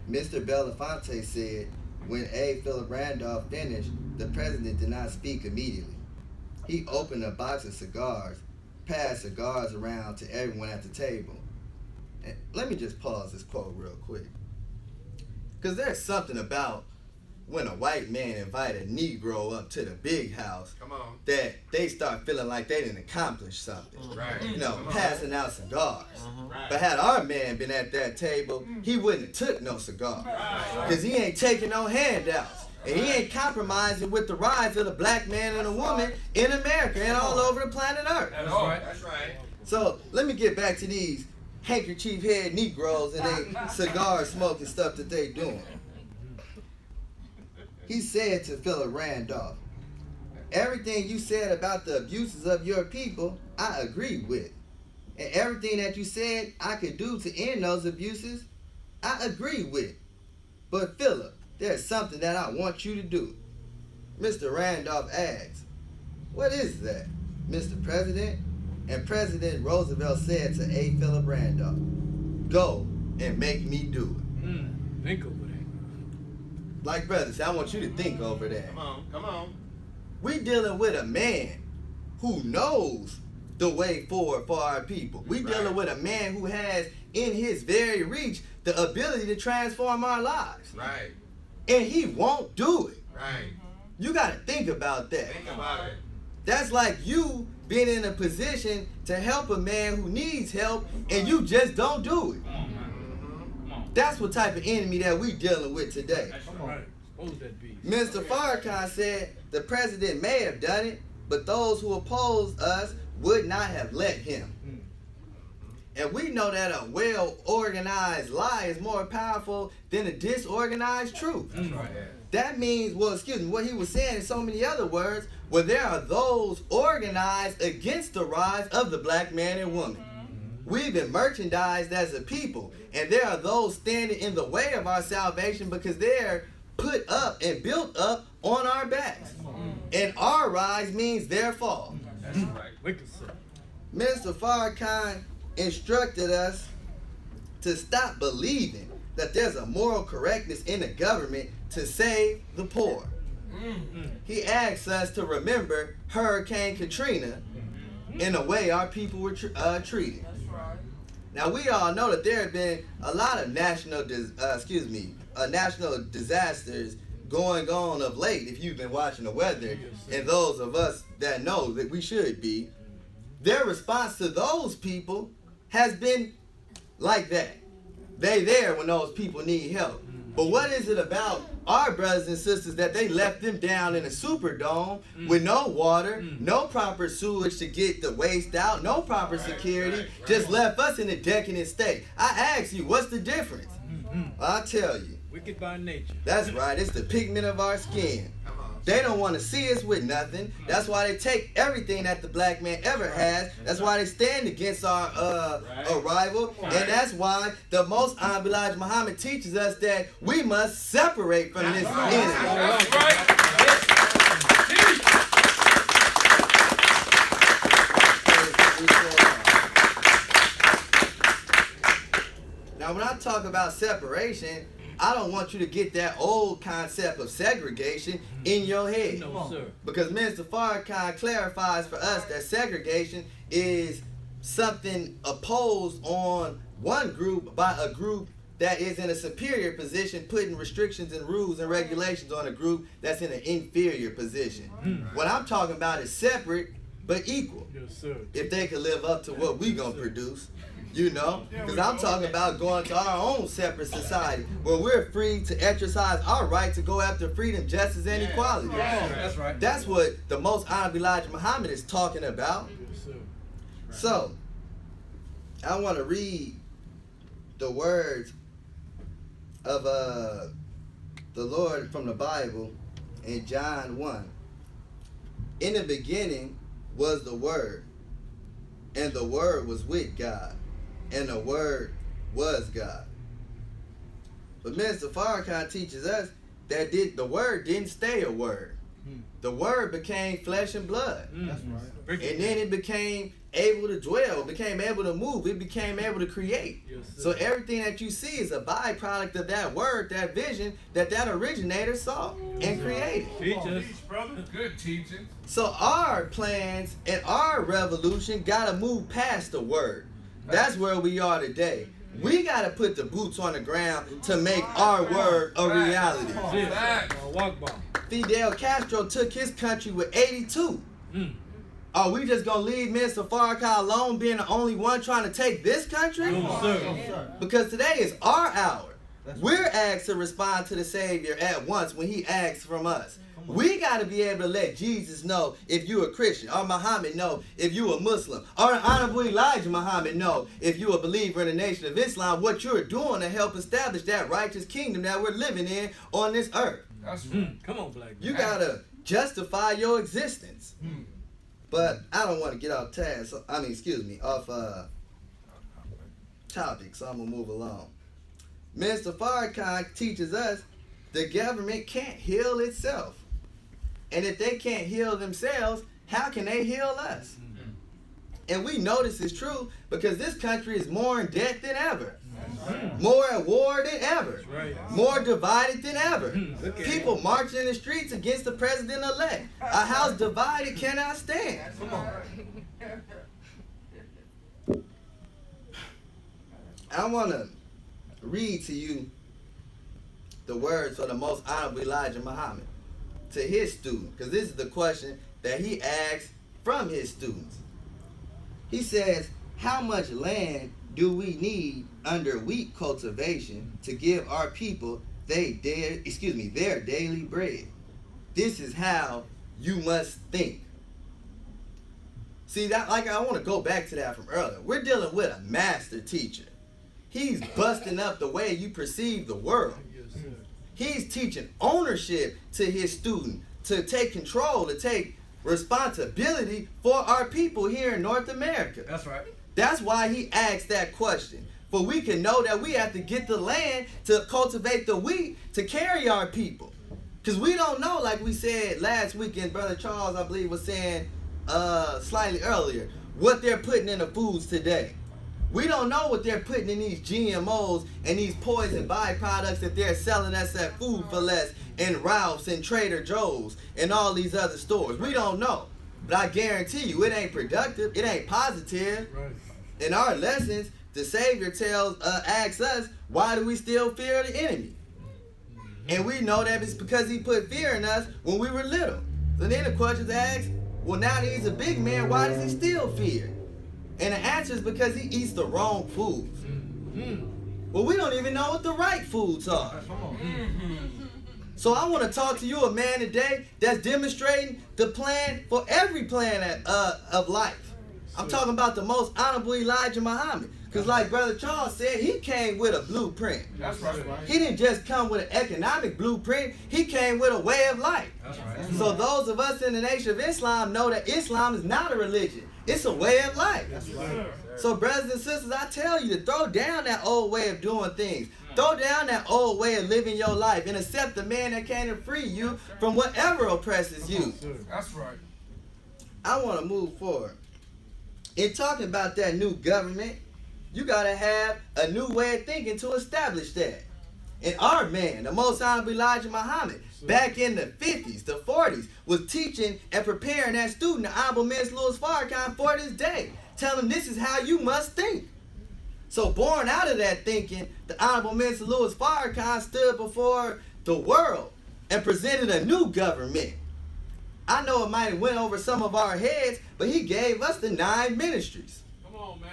Mr. Belafonte said, when A. Philip Randolph finished, the president did not speak immediately. He opened a box of cigars, passed cigars around to everyone at the table." And let me just pause this quote real quick. Because there's something about when a white man invite a Negro up to the big house, Come on. that they start feeling like they didn't accomplish something. Right. You know, passing out cigars. Right. But had our man been at that table, he wouldn't have took no cigar. Because he ain't taking no handouts. And he ain't compromising with the rise of the black man and the woman in America and all over the planet Earth. That's right. That's right. So let me get back to these handkerchief head Negroes and they cigar smoking stuff that they doing. He said to Philip Randolph, "Everything you said about the abuses of your people, I agree with. And everything that you said I could do to end those abuses, I agree with. But Philip, there's something that I want you to do." Mr. Randolph asks, "What is that, Mr. President?" And President Roosevelt said to A. Philip Randolph, "Go and make me do it." Think over that. Like brothers, I want you to think over that. Come on. We dealing with a man who knows the way forward for our people. We dealing with a man who has in his very reach the ability to transform our lives. Right. And he won't do it. Right. You got to think about that. Think about it. That's like you been in a position to help a man who needs help and you just don't do it? That's what type of enemy that we dealing with today. That's right. Expose that beast. Mr. Farrakhan said the president may have done it, but those who opposed us would not have let him. And we know that a well-organized lie is more powerful than a disorganized truth. That's right. That means, well, excuse me, what he was saying in so many other words, well, there are those organized against the rise of the black man and woman. We've been merchandised as a people, and there are those standing in the way of our salvation because they're put up and built up on our backs. And our rise means their fall. That's right. Wicked son. Minister Farrakhan instructed us to stop believing that there's a moral correctness in the government to save the poor. He asks us to remember Hurricane Katrina in the way our people were treated. Now we all know that there have been a lot of national disasters going on of late. If you've been watching the weather, and those of us that know that we should be, their response to those people has been like that. They there when those people need help. But what is it about our brothers and sisters that they left them down in a Superdome with no water, no proper sewage to get the waste out, no proper security, just left us in a decadent state? I ask you, what's the difference? I'll tell you. Wicked by nature. That's right, it's the pigment of our skin. They don't want to see us with nothing. That's why they take everything that the black man ever has. That's why they stand against our arrival. And that's why the Most Honorable Elijah Muhammad teaches us that we must separate from this enemy. That's right. Now, when I talk about separation, I don't want you to get that old concept of segregation in your head. No, sir. Because Mr. Farrakhan clarifies for us that segregation is something opposed on one group by a group that is in a superior position, putting restrictions and rules and regulations on a group that's in an inferior position. What I'm talking about is separate but equal. Yes, sir. If they could live up to what we gonna produce. You know, because I'm talking about going to our own separate society where we're free to exercise our right to go after freedom, justice, and equality. That's right. That's what the Most Honorable Elijah Muhammad is talking about. Yes, sir. So, I want to read the words of the Lord from the Bible in John 1. In the beginning was the Word, and the Word was with God, and the Word was God. But Mr. Farrakhan teaches us that the Word didn't stay a word. The Word became flesh and blood. That's right. And then it became able to dwell, became able to move, it became able to create. Yes, sir. So everything that you see is a byproduct of that word, that vision that originator saw and created. Teach us. Teach, brother. Good teaching. So our plans and our revolution gotta move past the word. That's where we are today. We gotta put the boots on the ground to make our word a reality. Walk by. Fidel Castro took his country with 82. Are we just gonna leave Mr. Farrakhan alone being the only one trying to take this country? No, sir. Because today is our hour. We're asked to respond to the Savior at once when he asks from us. We got to be able to let Jesus know if you're a Christian, or Muhammad know if you're a Muslim, or the Honorable Elijah Muhammad know if you're a believer in the Nation of Islam, what you're doing to help establish that righteous kingdom that we're living in on this earth. That's right. Come on, black man. You got to justify your existence. But I don't want to get off task. Off topic, so I'm going to move along. Mr. Farrakhan teaches us the government can't heal itself. And if they can't heal themselves, how can they heal us? And we know this is true because this country is more in debt than ever. More at war than ever. More divided than ever. People marching in the streets against the president-elect. A house divided cannot stand. I want to read to you the words of the Most Honorable Elijah Muhammad to his student, because this is the question that he asked from his students. He says, how much land do we need under wheat cultivation to give our people their daily bread? This is how you must think. See, that, like, I want to go back to that from earlier. We're dealing with a master teacher. He's busting up the way you perceive the world. He's teaching ownership to his student, to take control, to take responsibility for our people here in North America. That's right. That's why he asked that question. For we can know that we have to get the land to cultivate the wheat to carry our people. Because we don't know, like we said last weekend, Brother Charles, I believe, was saying slightly earlier, what they're putting in the foods today. We don't know what they're putting in these GMOs and these poison byproducts that they're selling us at Food for Less and Ralph's and Trader Joe's and all these other stores. We don't know. But I guarantee you, it ain't productive. It ain't positive. Right. In our lessons, the Savior asks us, why do we still fear the enemy? And we know that it's because he put fear in us when we were little. So then the question is asked, well, now that he's a big man, why does he still fear? And the answer is because he eats the wrong foods. Well, we don't even know what the right foods are. So I want to talk to you, a man today that's demonstrating the plan for every plan of life. I'm talking about the most honorable Elijah Muhammad. Because like Brother Charles said, he came with a blueprint. That's right. He didn't just come with an economic blueprint. He came with a way of life. That's right. So those of us in the Nation of Islam know that Islam is not a religion. It's a way of life. That's right. So brothers and sisters, I tell you to throw down that old way of doing things. Throw down that old way of living your life and accept the man that came to free you from whatever oppresses you. That's right. I want to move forward. In talking about that new government, you got to have a new way of thinking to establish that. And our man, the most honorable Elijah Muhammad, back in the 50s, the 40s, was teaching and preparing that student, the Honorable Minister Louis Farrakhan, for this day. Telling him this is how you must think. So born out of that thinking, the Honorable Minister Louis Farrakhan stood before the world and presented a new government. I know it might have went over some of our heads, but he gave us the 9 ministries. Come on, man.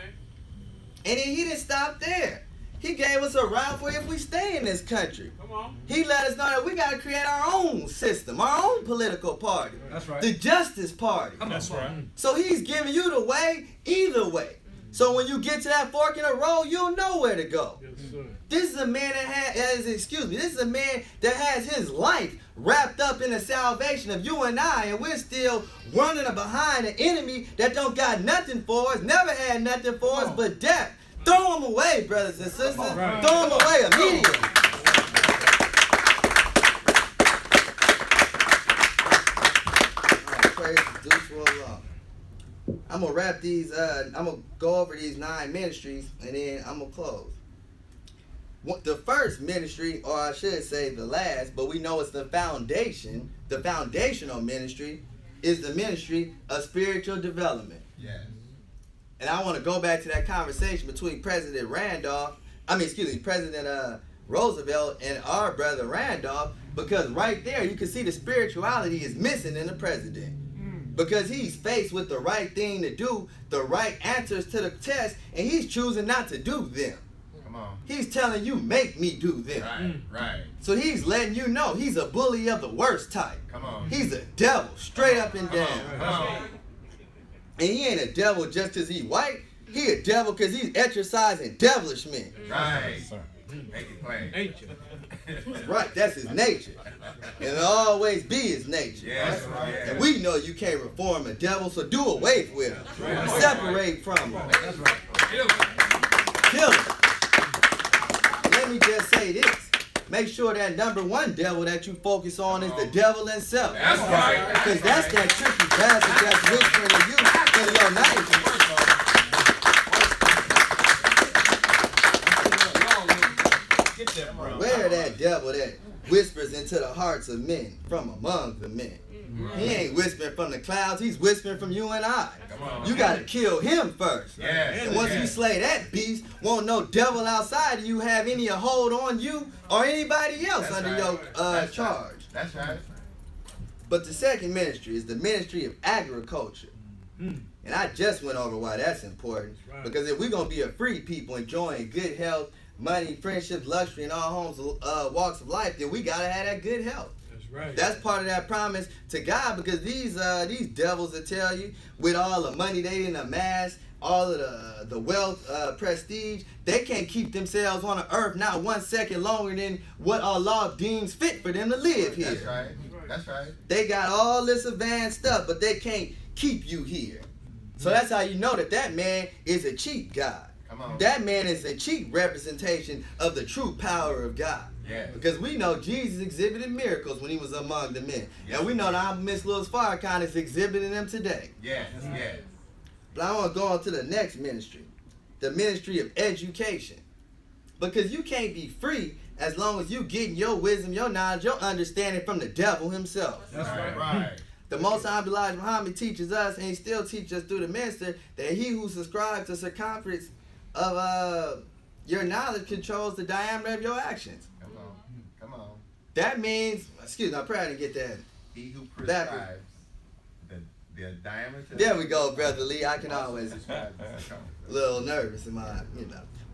And then he didn't stop there. He gave us a route for if we stay in this country. Come on. He let us know that we got to create our own system, our own political party. That's right. The Justice Party. That's right. So he's giving you the way either way. So when you get to that fork in the road, you'll know where to go. Yes, sir. This is a man that this is a man that has his life wrapped up in the salvation of you and I, and we're still running behind an enemy that don't got nothing for us, never had nothing for us but death. Throw him away, brothers and sisters. Right. Throw him away immediately. Praise the Deuce for Allah. I'm gonna wrap these. I'm gonna go over these 9 ministries, and then I'm gonna close. The first ministry, or I should say the last, but we know it's the foundation. The foundational ministry is the ministry of spiritual development. Yes. And I want to go back to that conversation between President Roosevelt and our brother Randolph, because right there you can see the spirituality is missing in the president. Because he's faced with the right thing to do, the right answers to the test, and he's choosing not to do them. Come on. He's telling you, make me do them. Right. So he's letting you know he's a bully of the worst type. Come on. He's a devil, straight up and down. Come on. And he ain't a devil just because he's white. He a devil because he's exercising devilishment. Right. Make it plain. Nature. Right, that's his nature. And it'll always be his nature. Yes, right. And we know you can't reform a devil, so do away with him. Separate from him. That's right. Kill him. Let me just say this. Make sure that number 1 devil that you focus on is the devil himself. That's right. Because that's that tricky bastard that's whispering to you in your night. Where that devil that whispers into the hearts of men from among the men. He ain't whispering from the clouds, he's whispering from you and I. You gotta kill him first. Yes. And once you slay that beast, won't no devil outside of you have any hold on you or anybody else under your charge. That's right. But the second ministry is the ministry of agriculture. And I just went over why that's important. That's right. Because if we're going to be a free people enjoying good health, money, friendships, luxury, and all walks of life, then we got to have that good health. That's right. That's part of that promise to God, because these devils that tell you with all the money they didn't amass, all of the wealth, prestige, they can't keep themselves on the earth not 1 second longer than what Allah deems fit for them to live here. That's right. That's right. They got all this advanced stuff, but they can't keep you here. So that's how you know that man is a cheap God. Come on. That man is a cheap representation of the true power of God. Yeah. Because we know Jesus exhibited miracles when he was among the men. And we know that Miss Lewis Farrakhan is exhibiting them today. Yes. Yes. But I want to go on to the next ministry, the ministry of education. Because you can't be free as long as you getting your wisdom, your knowledge, your understanding from the devil himself. That's right. Right. The Most High Elijah Muhammad teaches us, and he still teaches us through the minister, that he who subscribes to circumference of your knowledge controls the diameter of your actions. Come on. Come on. That means, excuse me, I probably didn't get that. He who prescribes the diameter. There we go, Brother Lee. I can always prescribe the circumference. a little nervous in my,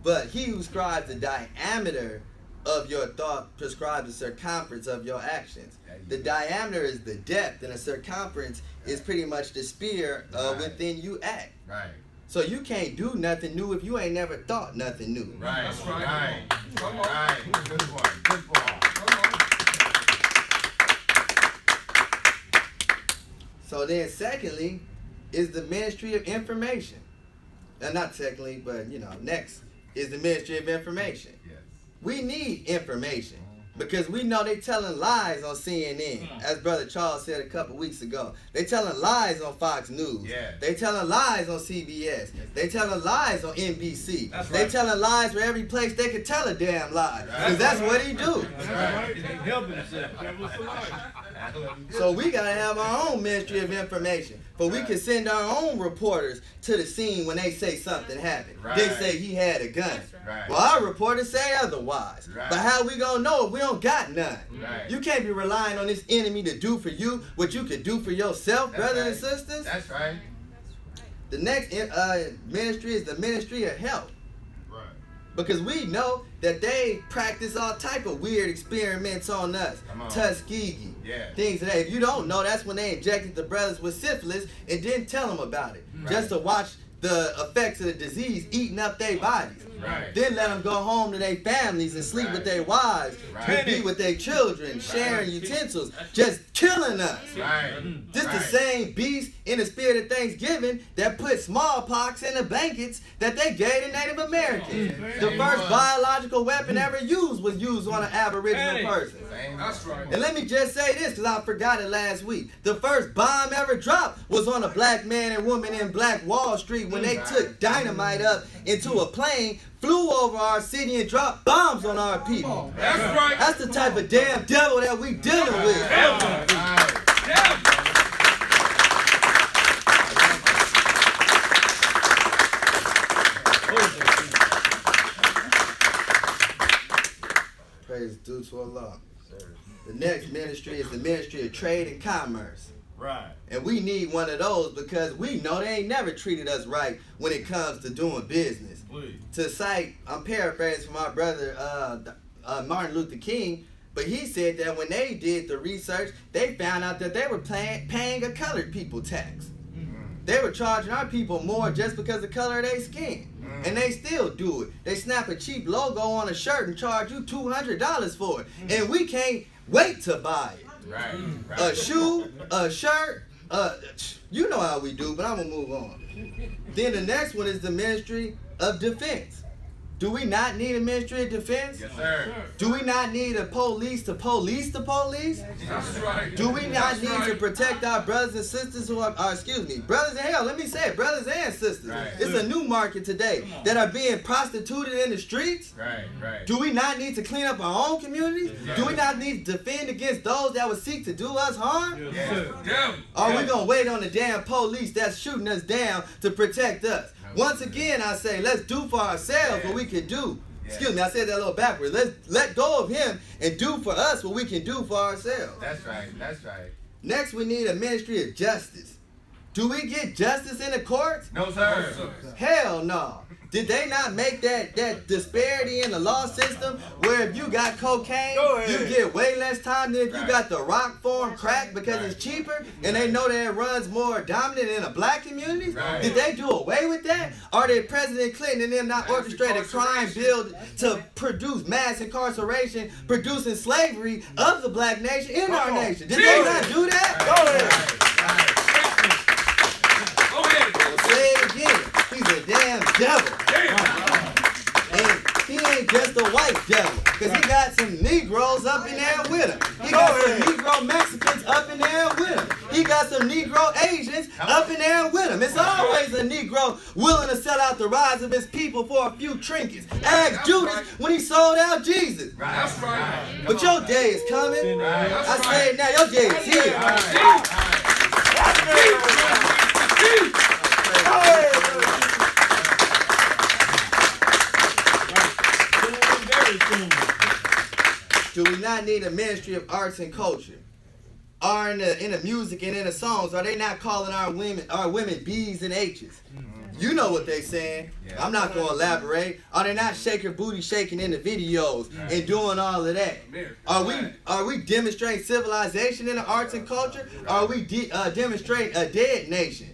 But he who scribes the diameter of your thought prescribes the circumference of your actions. The diameter is the depth, and the circumference is pretty much the sphere within you act. Right. So you can't do nothing new if you ain't never thought nothing new. Right. That's right. Right. Come on. Right. Good one. Good one. Come on. So then secondly is the ministry of information. Not secondly, but next is the ministry of information. Yes. We need information because we know they telling lies on CNN, as Brother Charles said a couple weeks ago. They telling lies on Fox News. Yeah. They telling lies on CBS. They telling lies on NBC. That's They right. telling lies for every place they could tell a damn lie. Because that's what he do. That's right. He ain't helping himself. So we gotta have our own ministry of information. But we can send our own reporters to the scene when they say something happened. Right. They say he had a gun. Right. Well, our reporters say otherwise. Right. But how we gonna know if we don't got none? Right. You can't be relying on this enemy to do for you what you could do for yourself, That's brothers right. and sisters. That's right. The next ministry is the ministry of health. Right. Because we know that they practice all type of weird experiments on us. Come on. Tuskegee. Yeah. Things of that. If you don't know, that's when they injected the brothers with syphilis and didn't tell them about it. Right. Just to watch the effects of the disease eating up their bodies. Right. Then let them go home to their families and sleep with their wives, Right. and be with their children, sharing utensils, just killing us. Right. This Right. the same beast in the spirit of Thanksgiving that put smallpox in the blankets that they gave to Native Americans. The Same first one. biological weapon ever used was used on an Aboriginal person. Same That's one. right. And let me just say this, because I forgot it last week. The first bomb ever dropped was on a black man and woman in Black Wall Street when they took dynamite up into a plane, flew over our city, and dropped bombs on our people. That's right. That's the type of damn devil that we dealing with. Right. Yeah. Praise due to Allah. The next ministry is the ministry of trade and commerce. Right. And we need one of those because we know they ain't never treated us right when it comes to doing business. Please. To cite, I'm paraphrasing from our brother Martin Luther King, but he said that when they did the research, they found out that they were paying a colored people tax. They were charging our people more just because of the color of their skin. And they still do it. They snap a cheap logo on a shirt and charge you $200 for it. And we can't wait to buy it. Right. A shoe, a shirt, you know how we do, but I'm going to move on. Then the next one is the ministry of defense. Do we not need a ministry of defense? Yes, sir. Do we not need a police to police the police? That's right. Do we not That's need to right. protect our brothers and sisters who are, brothers and hell, let me say it, brothers and sisters. Right. It's a new market today that are being prostituted in the streets. Right. Right. Do we not need to clean up our own communities? Yes. Do we not need to defend against those that would seek to do us harm? Yes, sir. Devil. Are we going to wait on the damn police that's shooting us down to protect us? Once again, I say, let's do for ourselves what we can do. Excuse me, I said that a little backwards. Let's let go of him and do for us what we can do for ourselves. That's right. That's right. Next, we need a ministry of justice. Do we get justice in the courts? No, sir. Hell no. Did they not make that disparity in the law system where if you got cocaine, you get way less time than if you got the rock form crack because it's cheaper and they know that it runs more dominant in the black communities? Did they do away with that? Or did President Clinton and them not orchestrate a crime bill to produce mass incarceration, producing slavery of the black nation in our nation? Did they not do that? Go ahead. I'll say it again. He's a damn devil. And he ain't just a white devil, because he got some Negroes up in there with him. He got some Negro Mexicans up in there with him. He got some Negro Asians up in there with him. It's always a Negro willing to sell out the rise of his people for a few trinkets. Ask Judas when he sold out Jesus. That's right. But your day is coming. I say it now, your day is here. Do we not need a ministry of arts and culture? Or in the music and in the songs, are they not calling our women B's and H's? You know what they saying. I'm not going to elaborate. Are they not shaking booty shaking in the videos and doing all of that? Are we demonstrating civilization in the arts and culture? Or are we demonstrating a dead nation?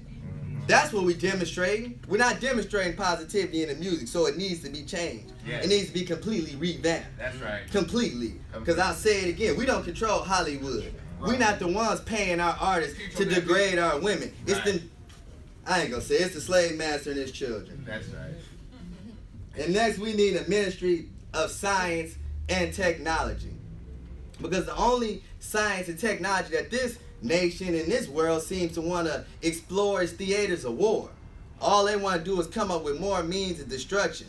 That's what we're demonstrating. We're not demonstrating positivity in the music, so it needs to be changed. It needs to be completely revamped. That's right. Completely. Because I'll say it again, we don't control Hollywood. We're not the ones paying our artists to degrade our women. It's the, I ain't gonna say, it's the slave master and his children. That's right. And next we need a ministry of science and technology. Because the only science and technology that this nation and this world seems to want to explore is theaters of war. All they want to do is come up with more means of destruction.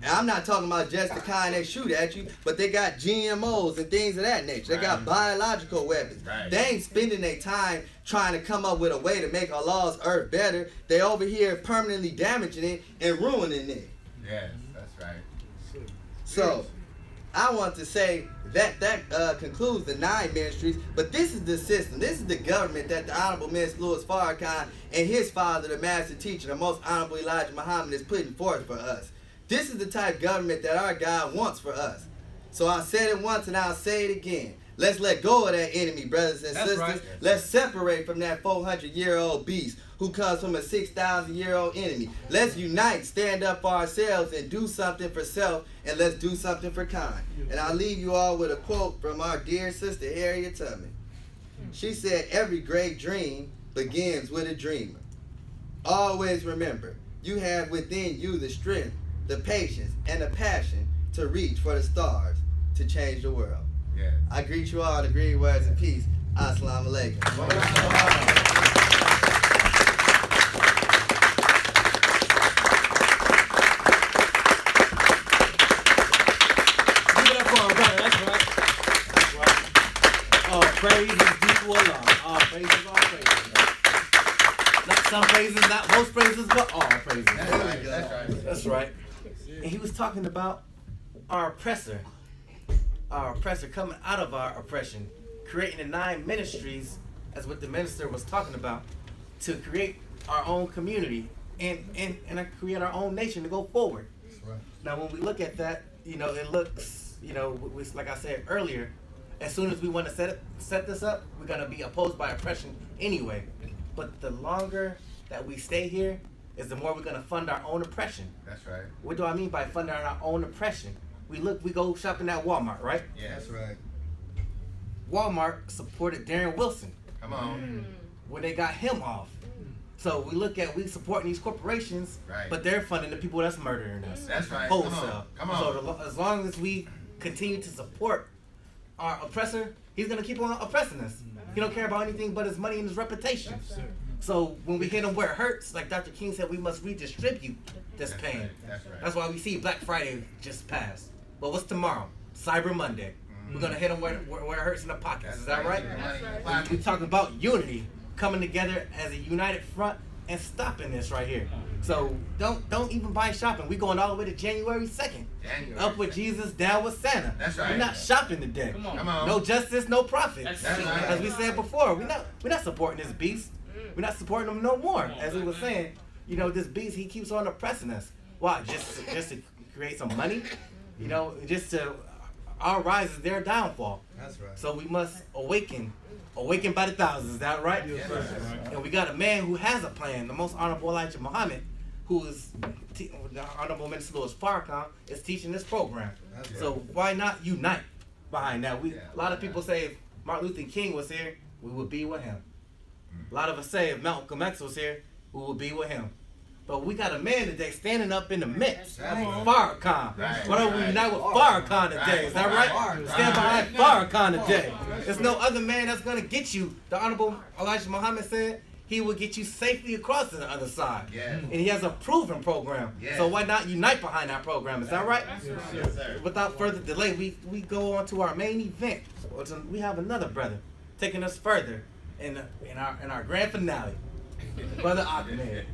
And I'm not talking about just the kind that shoot at you, but they got GMOs and things of that nature. They got biological weapons. They ain't spending their time trying to come up with a way to make our Lord's earth better. They over here permanently damaging it and ruining it. Yes, that's right. So, I want to say that concludes the 9 ministries, but this is the system. This is the government that the Honorable Minister Louis Farrakhan and his father, the master teacher, the most Honorable Elijah Muhammad, is putting forth for us. This is the type of government that our God wants for us. So I said it once and I'll say it again. Let's let go of that enemy, brothers and sisters. Let's separate from that 400-year-old beast who comes from a 6,000-year-old enemy. Let's unite, stand up for ourselves, and do something for self, and let's do something for kind. And I'll leave you all with a quote from our dear sister Harriet Tubman. She said, "Every great dream begins with a dreamer. Always remember, you have within you the strength, the patience, and the passion to reach for the stars to change the world." Yes. I greet you all in the green words of peace. Assalamu alaikum. Give it up for our brother. That's right. That's right. All praise is due to Allah. All praises, all praises. Not some praises, not most praises, but all praises. That's right. That's right. That's right. And he was talking about our oppressor coming out of our oppression, creating the 9 ministries, as what the minister was talking about, to create our own community and create our own nation to go forward. Right. Now, when we look at that, it looks, like I said earlier, as soon as we want to set this up, we're going to be opposed by oppression anyway. But the longer that we stay here, is the more we're going to fund our own oppression. That's right. What do I mean by funding our own oppression? We go shopping at Walmart, right? Yes. That's right. Walmart supported Darren Wilson Come on. when they got him off. So we supporting these corporations, Right. but they're funding the people that's murdering us. That's right. Wholesale. Come on. So as long as we continue to support our oppressor, he's gonna keep on oppressing us. He don't care about anything but his money and his reputation. So when we hit him where it hurts, like Dr. King said, we must redistribute this That's pain. right. That's right. That's why we see Black Friday just passed. But what's tomorrow? Cyber Monday. We're gonna hit them where it hurts in the pockets. Is that right? That's We're talking about unity, coming together as a united front and stopping this right here. So don't even buy shopping. We going all the way to January 2nd. Up with Jesus, down with Santa. That's right. We're not shopping today. Come on. No justice, no profit. That's right. As we said before, we're not supporting this beast. We're not supporting him no more. As we were saying, you know, this beast, he keeps on oppressing us. Why? Just to create some money? You know, just to, our rise is their downfall. That's right. So we must awaken by the thousands. Is that right? Yes, right. And we got a man who has a plan. The most honorable Elijah Muhammad, who is the Honorable Minister Louis Farrakhan, is teaching this program. That's So right. why not unite behind that? A lot of people say if Martin Luther King was here, we would be with him. A lot of us say if Malcolm X was here, we would be with him. But we got a man today standing up in the midst. Farrakhan. Why don't we unite with Farrakhan today? Is that right? Stand behind Farrakhan today. There's no other man that's going to get you. The Honorable Elijah Muhammad said he will get you safely across to the other side. And he has a proven program. So why not unite behind that program? Is that right? Yes, sir. Without further delay, we go on to our main event. We have another brother taking us further in our grand finale. Brother Ahmed.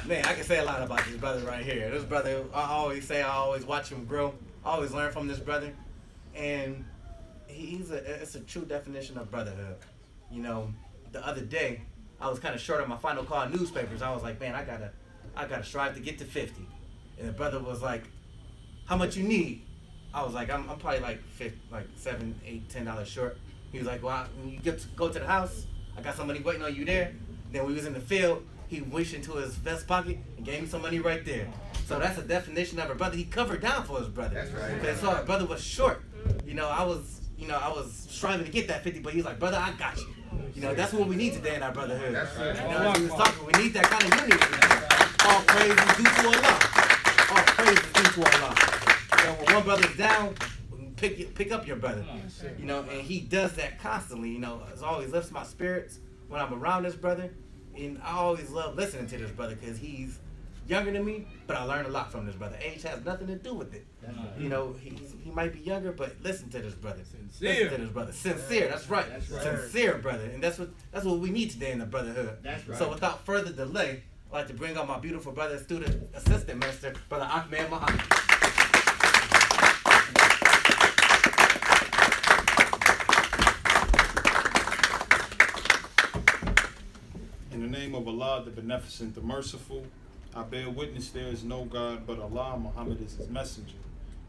Man, I can say a lot about this brother right here. This brother, I always watch him grow. I always learn from this brother. And it's a true definition of brotherhood. You know, the other day, I was kind of short on my final call newspapers. I was like, man, I gotta strive to get to 50. And the brother was like, how much you need? I was like, I'm probably like $7, $8, $10 short. He was like, well, when you get to go to the house, I got somebody waiting on you there. Then we was in the field, he reached into his vest pocket and gave me some money right there. So that's a definition of a brother. He covered down for his brother. That's right. Because our brother was short. You know, I was striving to get that 50, but he was like, brother, I got you. You know, that's what we need today in our brotherhood. That's right. You know, as we was talking, we need that kind of unity. All praise is due to Allah. All praise is due to Allah. You know, when one brother's down, pick up your brother. You know, and he does that constantly. You know, it always lifts my spirits when I'm around this brother. And I always love listening to this brother because he's younger than me, but I learned a lot from this brother. Age has nothing to do with it. You know, he might be younger, but listen to this brother. Listen to this brother. Sincere, that's right. Sincere brother. And that's what we need today in the brotherhood. That's right. So without further delay, I'd like to bring on my beautiful brother, student assistant minister, Brother Ahmed Muhammad. In the name of Allah, the Beneficent, the Merciful, I bear witness there is no God but Allah. Muhammad is his messenger.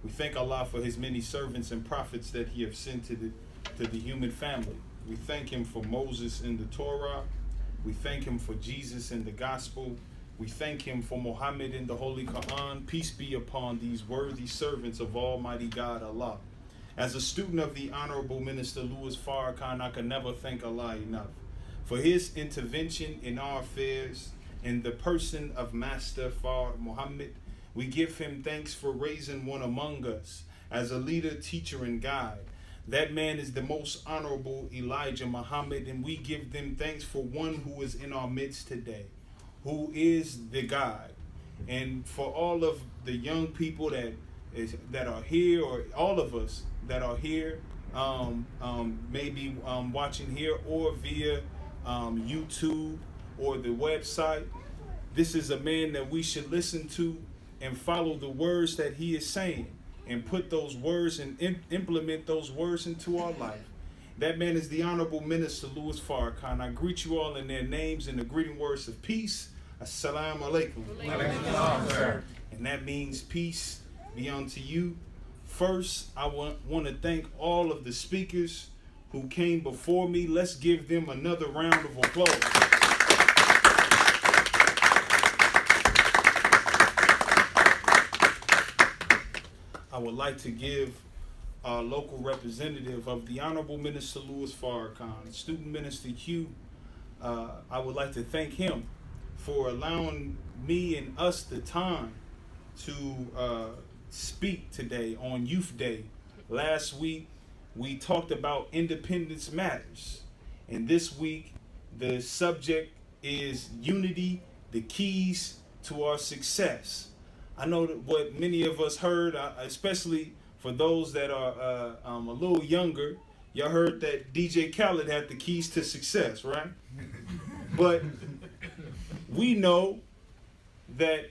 We thank Allah for his many servants and prophets that he has sent to the human family. We thank him for Moses in the Torah. We thank him for Jesus in the gospel. We thank him for Muhammad in the Holy Quran. Peace be upon these worthy servants of Almighty God Allah. As a student of the Honorable Minister Louis Farrakhan, I can never thank Allah enough for his intervention in our affairs. In the person of Master Fard Muhammad, we give him thanks for raising one among us as a leader, teacher, and guide. That man is the most honorable Elijah Muhammad, and we give them thanks for one who is in our midst today, who is the guide. And for all of the young people that are here, or all of us that are here, maybe watching here or via YouTube or the website, this is a man that we should listen to and follow the words that he is saying and put those words and implement those words into our life. That man is the Honorable Minister Louis Farrakhan. I greet you all in their names in the greeting words of peace. Assalamu alaikum. And that means peace be unto you. First, I want to thank all of the speakers who came before me. Let's give them another round of applause. I would like to give our local representative of the Honorable Minister Louis Farrakhan, Student Minister Hugh, I would like to thank him for allowing me and us the time to speak today on Youth Day. Last week, we talked about Independence Matters. And this week, the subject is unity, the keys to our success. I know that what many of us heard, especially for those that are a little younger, y'all heard that DJ Khaled had the keys to success, right? But we know that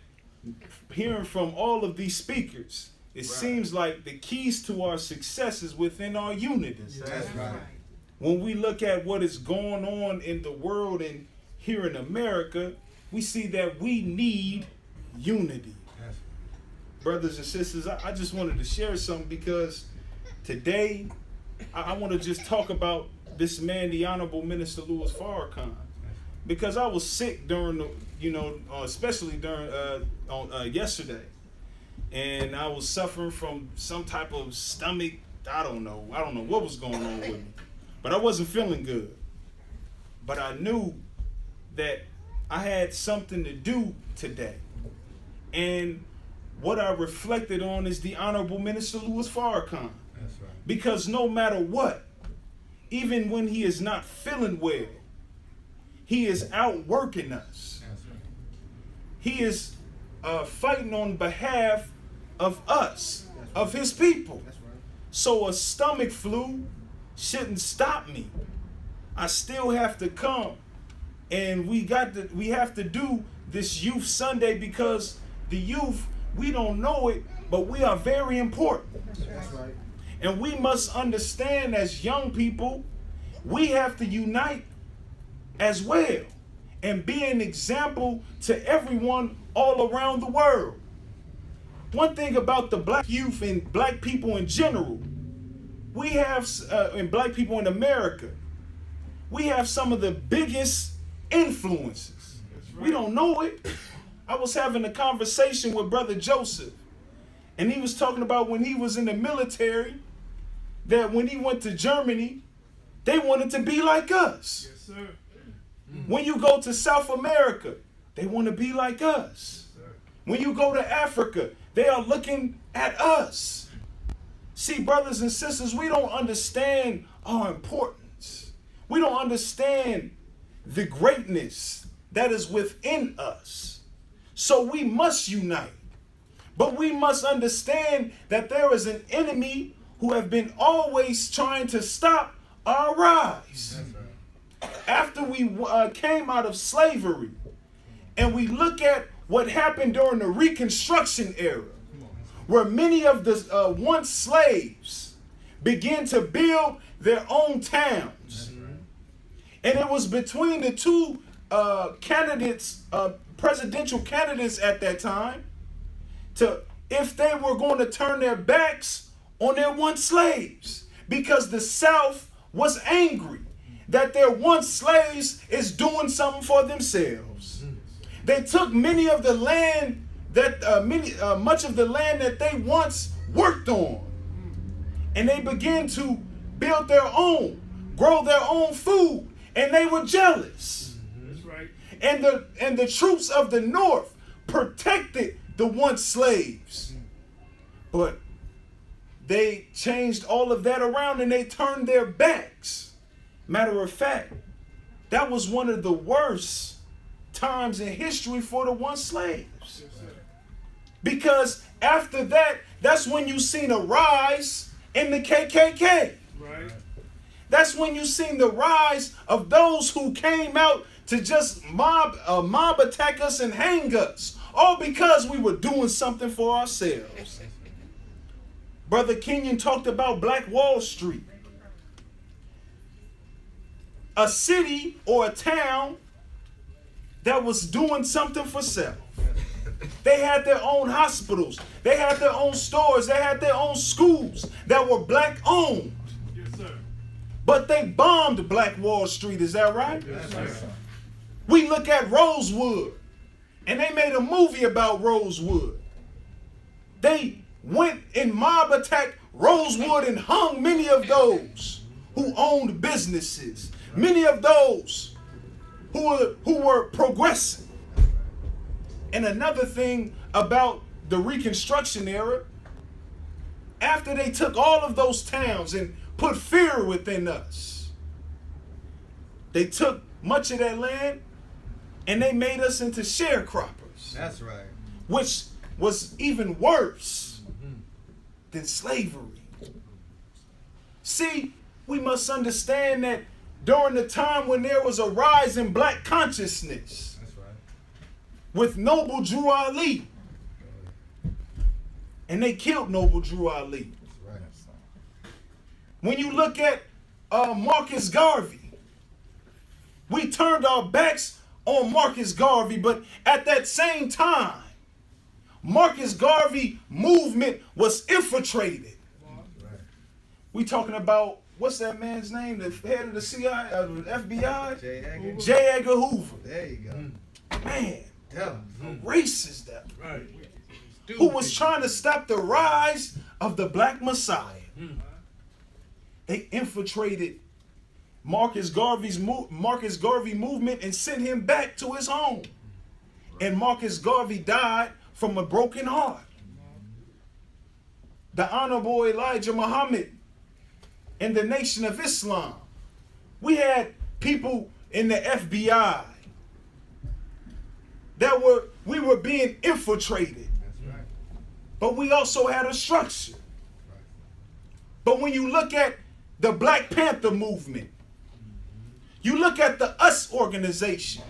hearing from all of these speakers, it seems like the keys to our success is within our unity. That's right. when we look at what is going on in the world and here in America, we see that we need unity. Brothers and sisters, I just wanted to share something because today I want to just talk about this man, the Honorable Minister Louis Farrakhan, because I was sick during the, especially during yesterday, and I was suffering from some type of stomach. I don't know what was going on with me, but I wasn't feeling good. But I knew that I had something to do today, and what I reflected on is the Honorable Minister Louis Farrakhan. That's right. Because no matter what, even when he is not feeling well, he is outworking us. That's right. He is fighting on behalf of us, of his people. That's right. So a stomach flu shouldn't stop me. I still have to come, and we have to do this Youth Sunday because the youth, we don't know it, but we are very important. That's right. And we must understand as young people, we have to unite as well and be an example to everyone all around the world. One thing about the black youth and black people in general, we have, and black people in America, we have some of the biggest influences. We don't know it. I was having a conversation with Brother Joseph, and he was talking about when he was in the military, that when he went to Germany, they wanted to be like us. Yes, sir. When you go to South America, they want to be like us. When you go to Africa, they are looking at us. See, brothers and sisters, we don't understand our importance. We don't understand the greatness that is within us. So we must unite. But we must understand that there is an enemy who have been always trying to stop our rise. After we came out of slavery, and we look at what happened during the Reconstruction era, where many of the once slaves began to build their own towns. And it was between the two candidates, presidential candidates at that time, to if they were going to turn their backs on their once slaves, because the South was angry that their once slaves is doing something for themselves. They took many of the land that much of the land that they once worked on, and they began to build their own, grow their own food, and they were jealous. That's right. And the troops of the North protected the once slaves, but they changed all of that around and they turned their backs. Matter of fact, that was one of the worst times in history for the once slaves. Because after that, that's when you seen a rise in the KKK. Right. That's when you seen the rise of those who came out to just mob attack us and hang us, all because we were doing something for ourselves. Brother Kenyon talked about Black Wall Street. A city or a town that was doing something for self. They had their own hospitals. They had their own stores. They had their own schools that were black owned. Yes, sir. But they bombed Black Wall Street. Is that right? Yes, sir. We look at Rosewood, and they made a movie about Rosewood. They went and mob attacked Rosewood and hung many of those who owned businesses, many of those who were progressive. And another thing about the Reconstruction era, after they took all of those towns and put fear within us, they took much of that land and they made us into sharecroppers. That's right. Which was even worse than slavery. See, we must understand that during the time when there was a rise in black consciousness, That's right. with Noble Drew Ali, and they killed Noble Drew Ali. That's right. When you look at Marcus Garvey. We turned our backs on Marcus Garvey, but at that same time, Marcus Garvey movement was infiltrated. We talking about, what's that man's name? The head of the CIA, FBI? J. Edgar Hoover. There you go. Man, Yeah. racist that. Right. Who was trying to stop the rise of the Black Messiah. They infiltrated Marcus Garvey movement and sent him back to his home. And Marcus Garvey died from a broken heart. The Honorable Elijah Muhammad in the Nation of Islam. We had people in the FBI we were being infiltrated. That's right. But we also had a structure. But when you look at the Black Panther movement, you look at the US organization,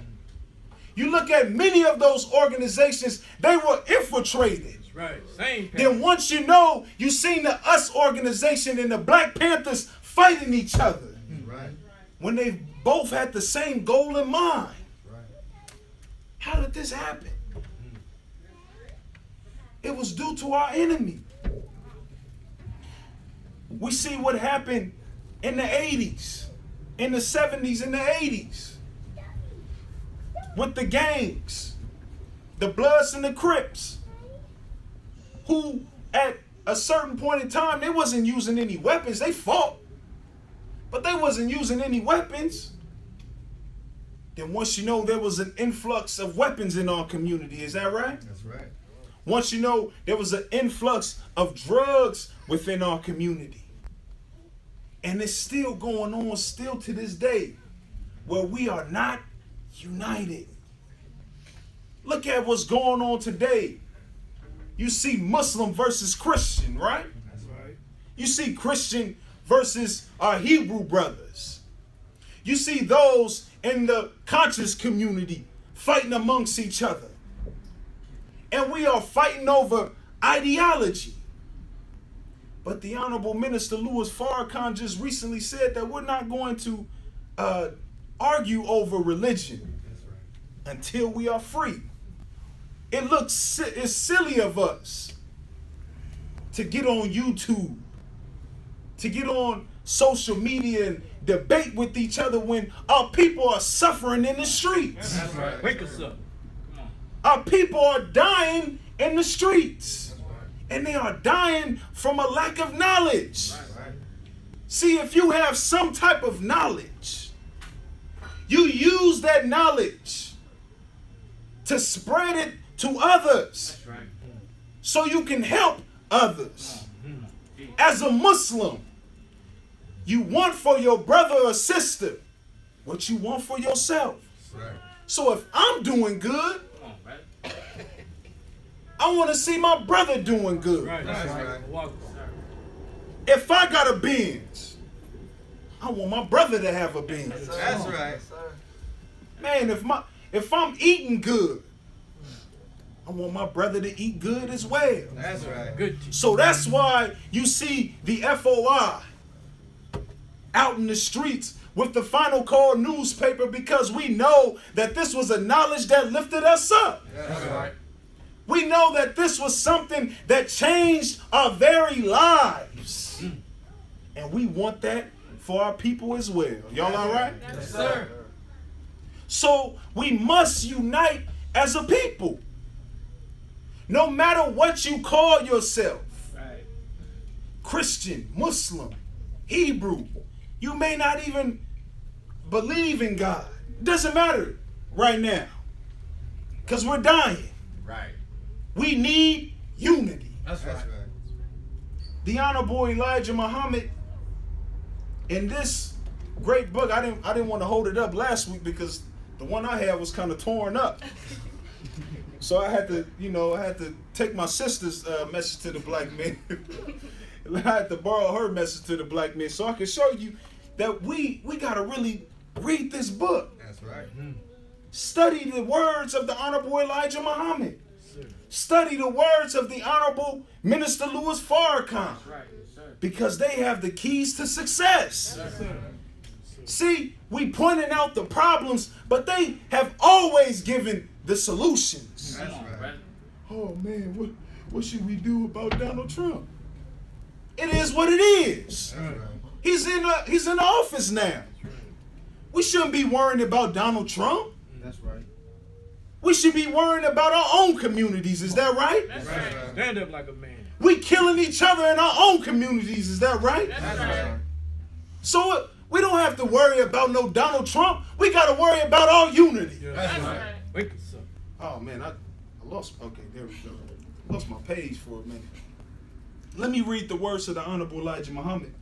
you look at many of those organizations, they were infiltrated. That's right. Same. Then once you know, you seen the US organization and the Black Panthers fighting each other. Right. When they both had the same goal in mind. Right. How did this happen? It was due to our enemy. We see what happened in the 80s, in the 70s, in the 80s. With the gangs, the Bloods and the Crips, who at a certain point in time, they wasn't using any weapons. They fought, but they wasn't using any weapons. Then once you know there was an influx of weapons in our community, is that right? That's right. Once you know there was an influx of drugs within our community. And it's still going on still to this day where we are not united. Look at what's going on today. You see Muslim versus Christian, right? That's right. You see Christian versus our Hebrew brothers. You see those in the conscious community fighting amongst each other. And we are fighting over ideology. But the Honorable Minister Louis Farrakhan just recently said that we're not going to argue over religion until we are free. It's silly of us to get on YouTube, to get on social media and debate with each other when our people are suffering in the streets. That's right. Wake us up. Our people are dying in the streets. And they are dying from a lack of knowledge. Right. See, if you have some type of knowledge, you use that knowledge to spread it to others. That's right. So you can help others. As a Muslim, you want for your brother or sister what you want for yourself. Right. So if I'm doing good, I want to see my brother doing good. Right. That's That's right. right. If I got a Benz, I want my brother to have a Benz. That's right. Man, if I'm eating good, I want my brother to eat good as well. That's right. Good. So that's why you see the FOI out in the streets with the Final Call newspaper, because we know that this was a knowledge that lifted us up. That's right. We know that this was something that changed our very lives. And we want that for our people as well. Y'all all right? Yes, sir. So we must unite as a people. No matter what you call yourself, Right. Christian, Muslim, Hebrew, you may not even believe in God. Doesn't matter right now, because we're dying. Right. We need unity. That's right. The Honorable Elijah Muhammad, in this great book, I didn't want to hold it up last week because the one I had was kind of torn up. So I had to take my sister's message to the black men. I had to borrow her message to the black men so I can show you that we got to really read this book. That's right. Study the words of the Honorable Elijah Muhammad. Study the words of the Honorable Minister Louis Farrakhan, because they have the keys to success. See, we pointing out the problems, but they have always given the solutions. That's right. Oh man, what should we do about Donald Trump? It is what it is. That's right. He's in office now. We shouldn't be worrying about Donald Trump. That's right. We should be worrying about our own communities. Is that right? That's right. Stand up like a man. We killing each other in our own communities. Is that right? That's right. So we don't have to worry about no Donald Trump. We got to worry about our unity. That's right. Wake us up. Oh man, I lost. Okay, there we go. Lost my page for a minute. Let me read the words of the Honorable Elijah Muhammad.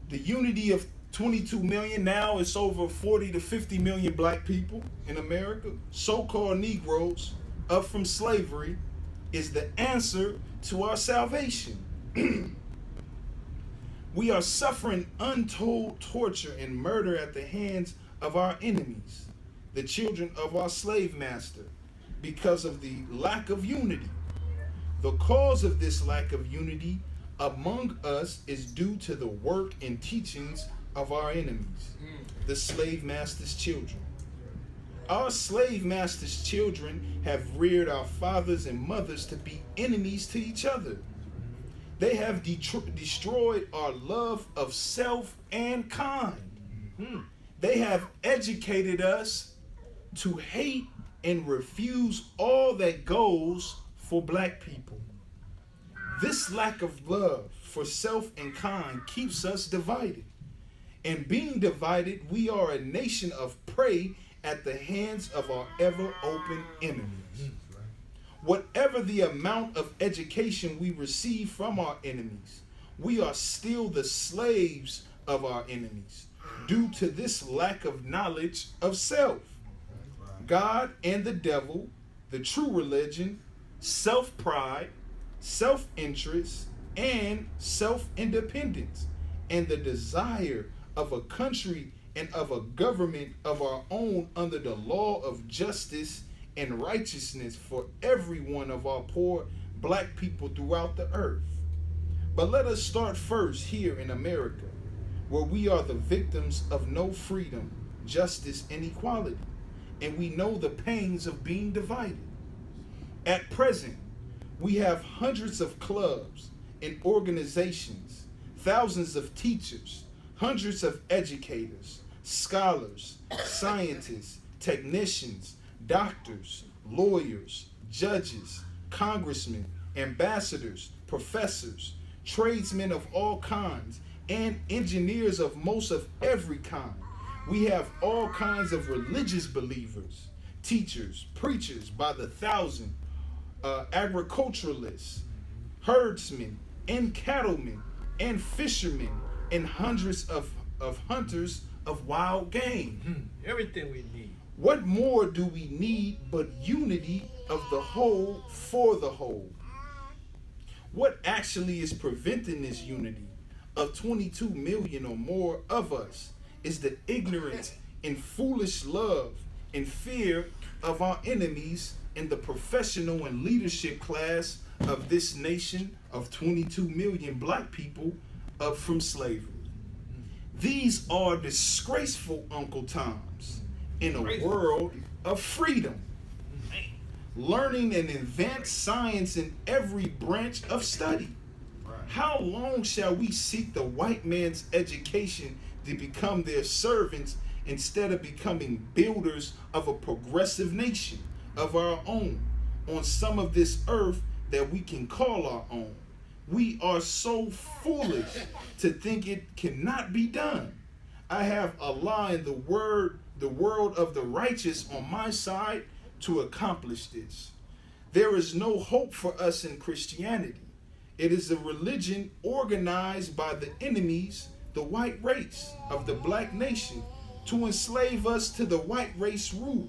The unity of 22 million, now it's over 40 to 50 million black people in America, so-called Negroes, up from slavery, is the answer to our salvation. We are suffering untold torture and murder at the hands of our enemies, the children of our slave master, because of the lack of unity. The cause of this lack of unity among us is due to the work and teachings of our enemies, the slave master's children. Our slave master's children have reared our fathers and mothers to be enemies to each other. They have destroyed our love of self and kind. They have educated us to hate and refuse all that goes for black people. This lack of love for self and kind keeps us divided. And being divided, we are a nation of prey at the hands of our ever-open enemies. Whatever the amount of education we receive from our enemies, we are still the slaves of our enemies due to this lack of knowledge of self. God and the devil, the true religion, self-pride, self-interest, and self-independence, and the desire of a country and of a government of our own under the law of justice and righteousness for every one of our poor black people throughout the earth. But let us start first here in America, where we are the victims of no freedom, justice, and equality, and we know the pains of being divided. At present, we have hundreds of clubs and organizations, thousands of teachers, hundreds of educators, scholars, scientists, technicians, doctors, lawyers, judges, congressmen, ambassadors, professors, tradesmen of all kinds, and engineers of most of every kind. We have all kinds of religious believers, teachers, preachers by the thousand, agriculturalists, herdsmen, and cattlemen, and fishermen, and hundreds of hunters of wild game. Everything we need. What more do we need but unity of the whole for the whole? What actually is preventing this unity of 22 million or more of us is the ignorance and foolish love and fear of our enemies in the professional and leadership class of this nation of 22 million black people up from slavery. These are disgraceful Uncle Toms in a world of freedom, learning and advanced science in every branch of study. How long shall we seek the white man's education to become their servants instead of becoming builders of a progressive nation of our own on some of this earth that we can call our own? We are so foolish to think it cannot be done. I have Allah and the world of the righteous on my side to accomplish this. There is no hope for us in Christianity. It is a religion organized by the enemies, the white race of the black nation, to enslave us to the white race rule.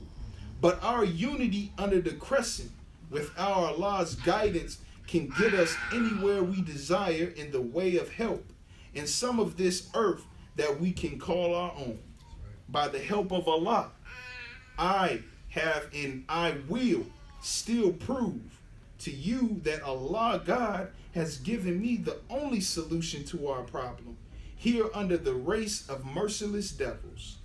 But our unity under the crescent, with our Allah's guidance, can get us anywhere we desire in the way of help in some of this earth that we can call our own. By the help of Allah, I have and I will still prove to you that Allah God has given me the only solution to our problem here under the race of merciless devils.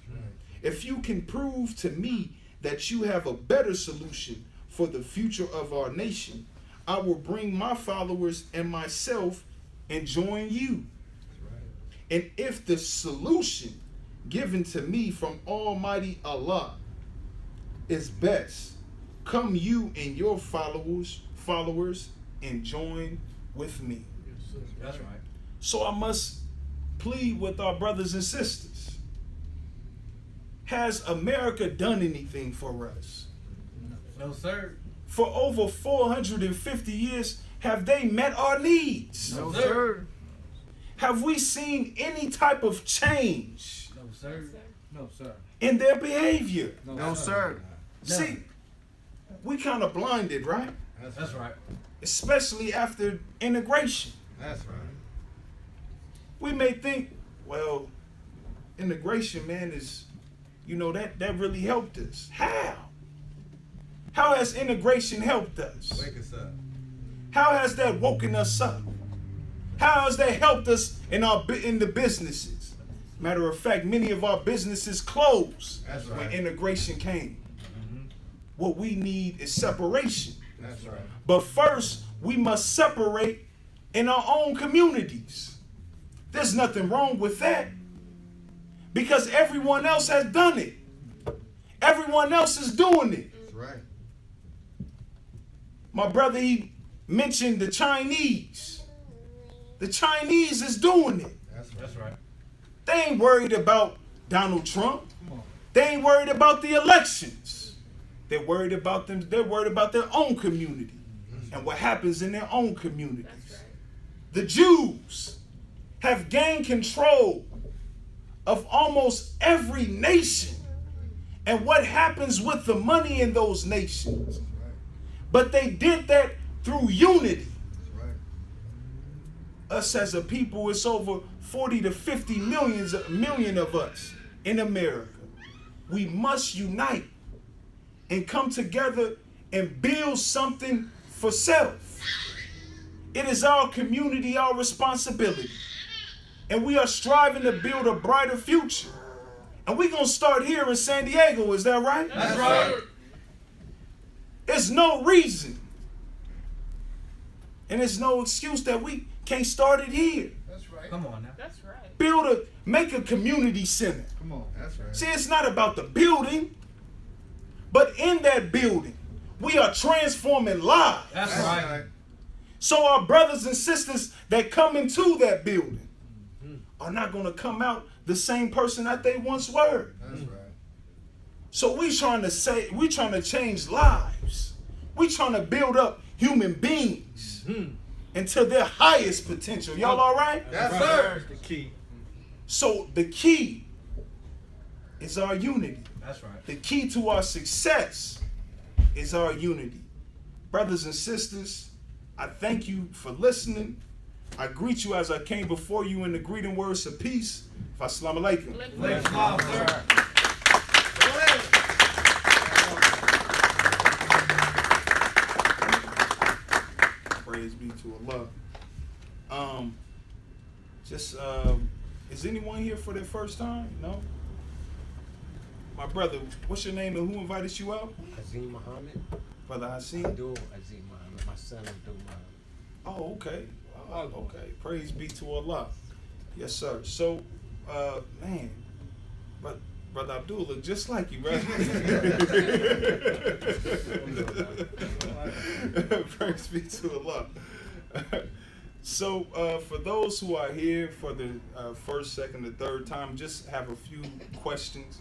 If you can prove to me that you have a better solution for the future of our nation, I will bring my followers and myself and join you. And if the solution given to me from Almighty Allah is best, come you and your followers and join with me. That's right. So I must plead with our brothers and sisters. Has America done anything for us? No, sir. For over 450 years, have they met our needs? No, sir. Have we seen any type of change No, sir. No, sir. in their behavior? No, sir. See, we kind of blinded, right? That's right. Especially after integration. That's right. We may think, well, integration, man, is, that really helped us. How? How has integration helped us? Wake us up. How has that woken us up? How has that helped us in the businesses? Matter of fact, many of our businesses closed That's when right. integration came. What we need is separation. That's right. But first, we must separate in our own communities. There's nothing wrong with that, because everyone else has done it. Everyone else is doing it. That's right. My brother, he mentioned the Chinese. The Chinese is doing it. That's right. They ain't worried about Donald Trump. Come on. They ain't worried about the elections. They're worried about them. They're worried about their own community and what happens in their own communities. The Jews have gained control of almost every nation and what happens with the money in those nations. But they did that through unity. That's right. Us as a people, it's over 40 to 50 million of us in America. We must unite and come together and build something for self. It is our community, our responsibility. And we are striving to build a brighter future. And we're going to start here in San Diego, is that right? That's right. There's no reason. And there's no excuse that we can't start it here. That's right. Come on now. That's right. Make a community center. Come on. That's right. See, it's not about the building, but in that building, we are transforming lives. That's right. So our brothers and sisters that come into that building are not going to come out the same person that they once were. That's right. So we trying to change lives. We trying to build up human beings into their highest potential. Y'all all right? Yes, Right. sir. There's the key. So the key is our unity. That's right. The key to our success is our unity. Brothers and sisters, I thank you for listening. I greet you as I came before you in the greeting words of peace. Assalamu alaikum. Let's go, sir. Praise be to Allah. Is anyone here for their first time? No? My brother, what's your name and who invited you out? Azim Muhammad. Brother Hasim? Abdul Azim Muhammad. My son Abdul Muhammad. Oh, okay. Okay. Praise be to Allah. Yes, sir. So, man, but Brother Abdul look just like you, right? Praise be to Allah. So, for those who are here for the first, second, and third time, just have a few questions.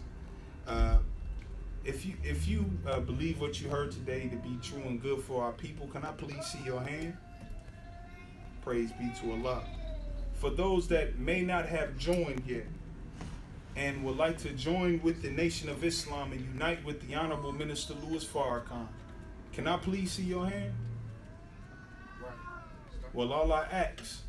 If you believe what you heard today to be true and good for our people, can I please see your hand? Praise be to Allah. For those that may not have joined yet and would like to join with the Nation of Islam and unite with the Honorable Minister Louis Farrakhan, can I please see your hand? Well, all I ask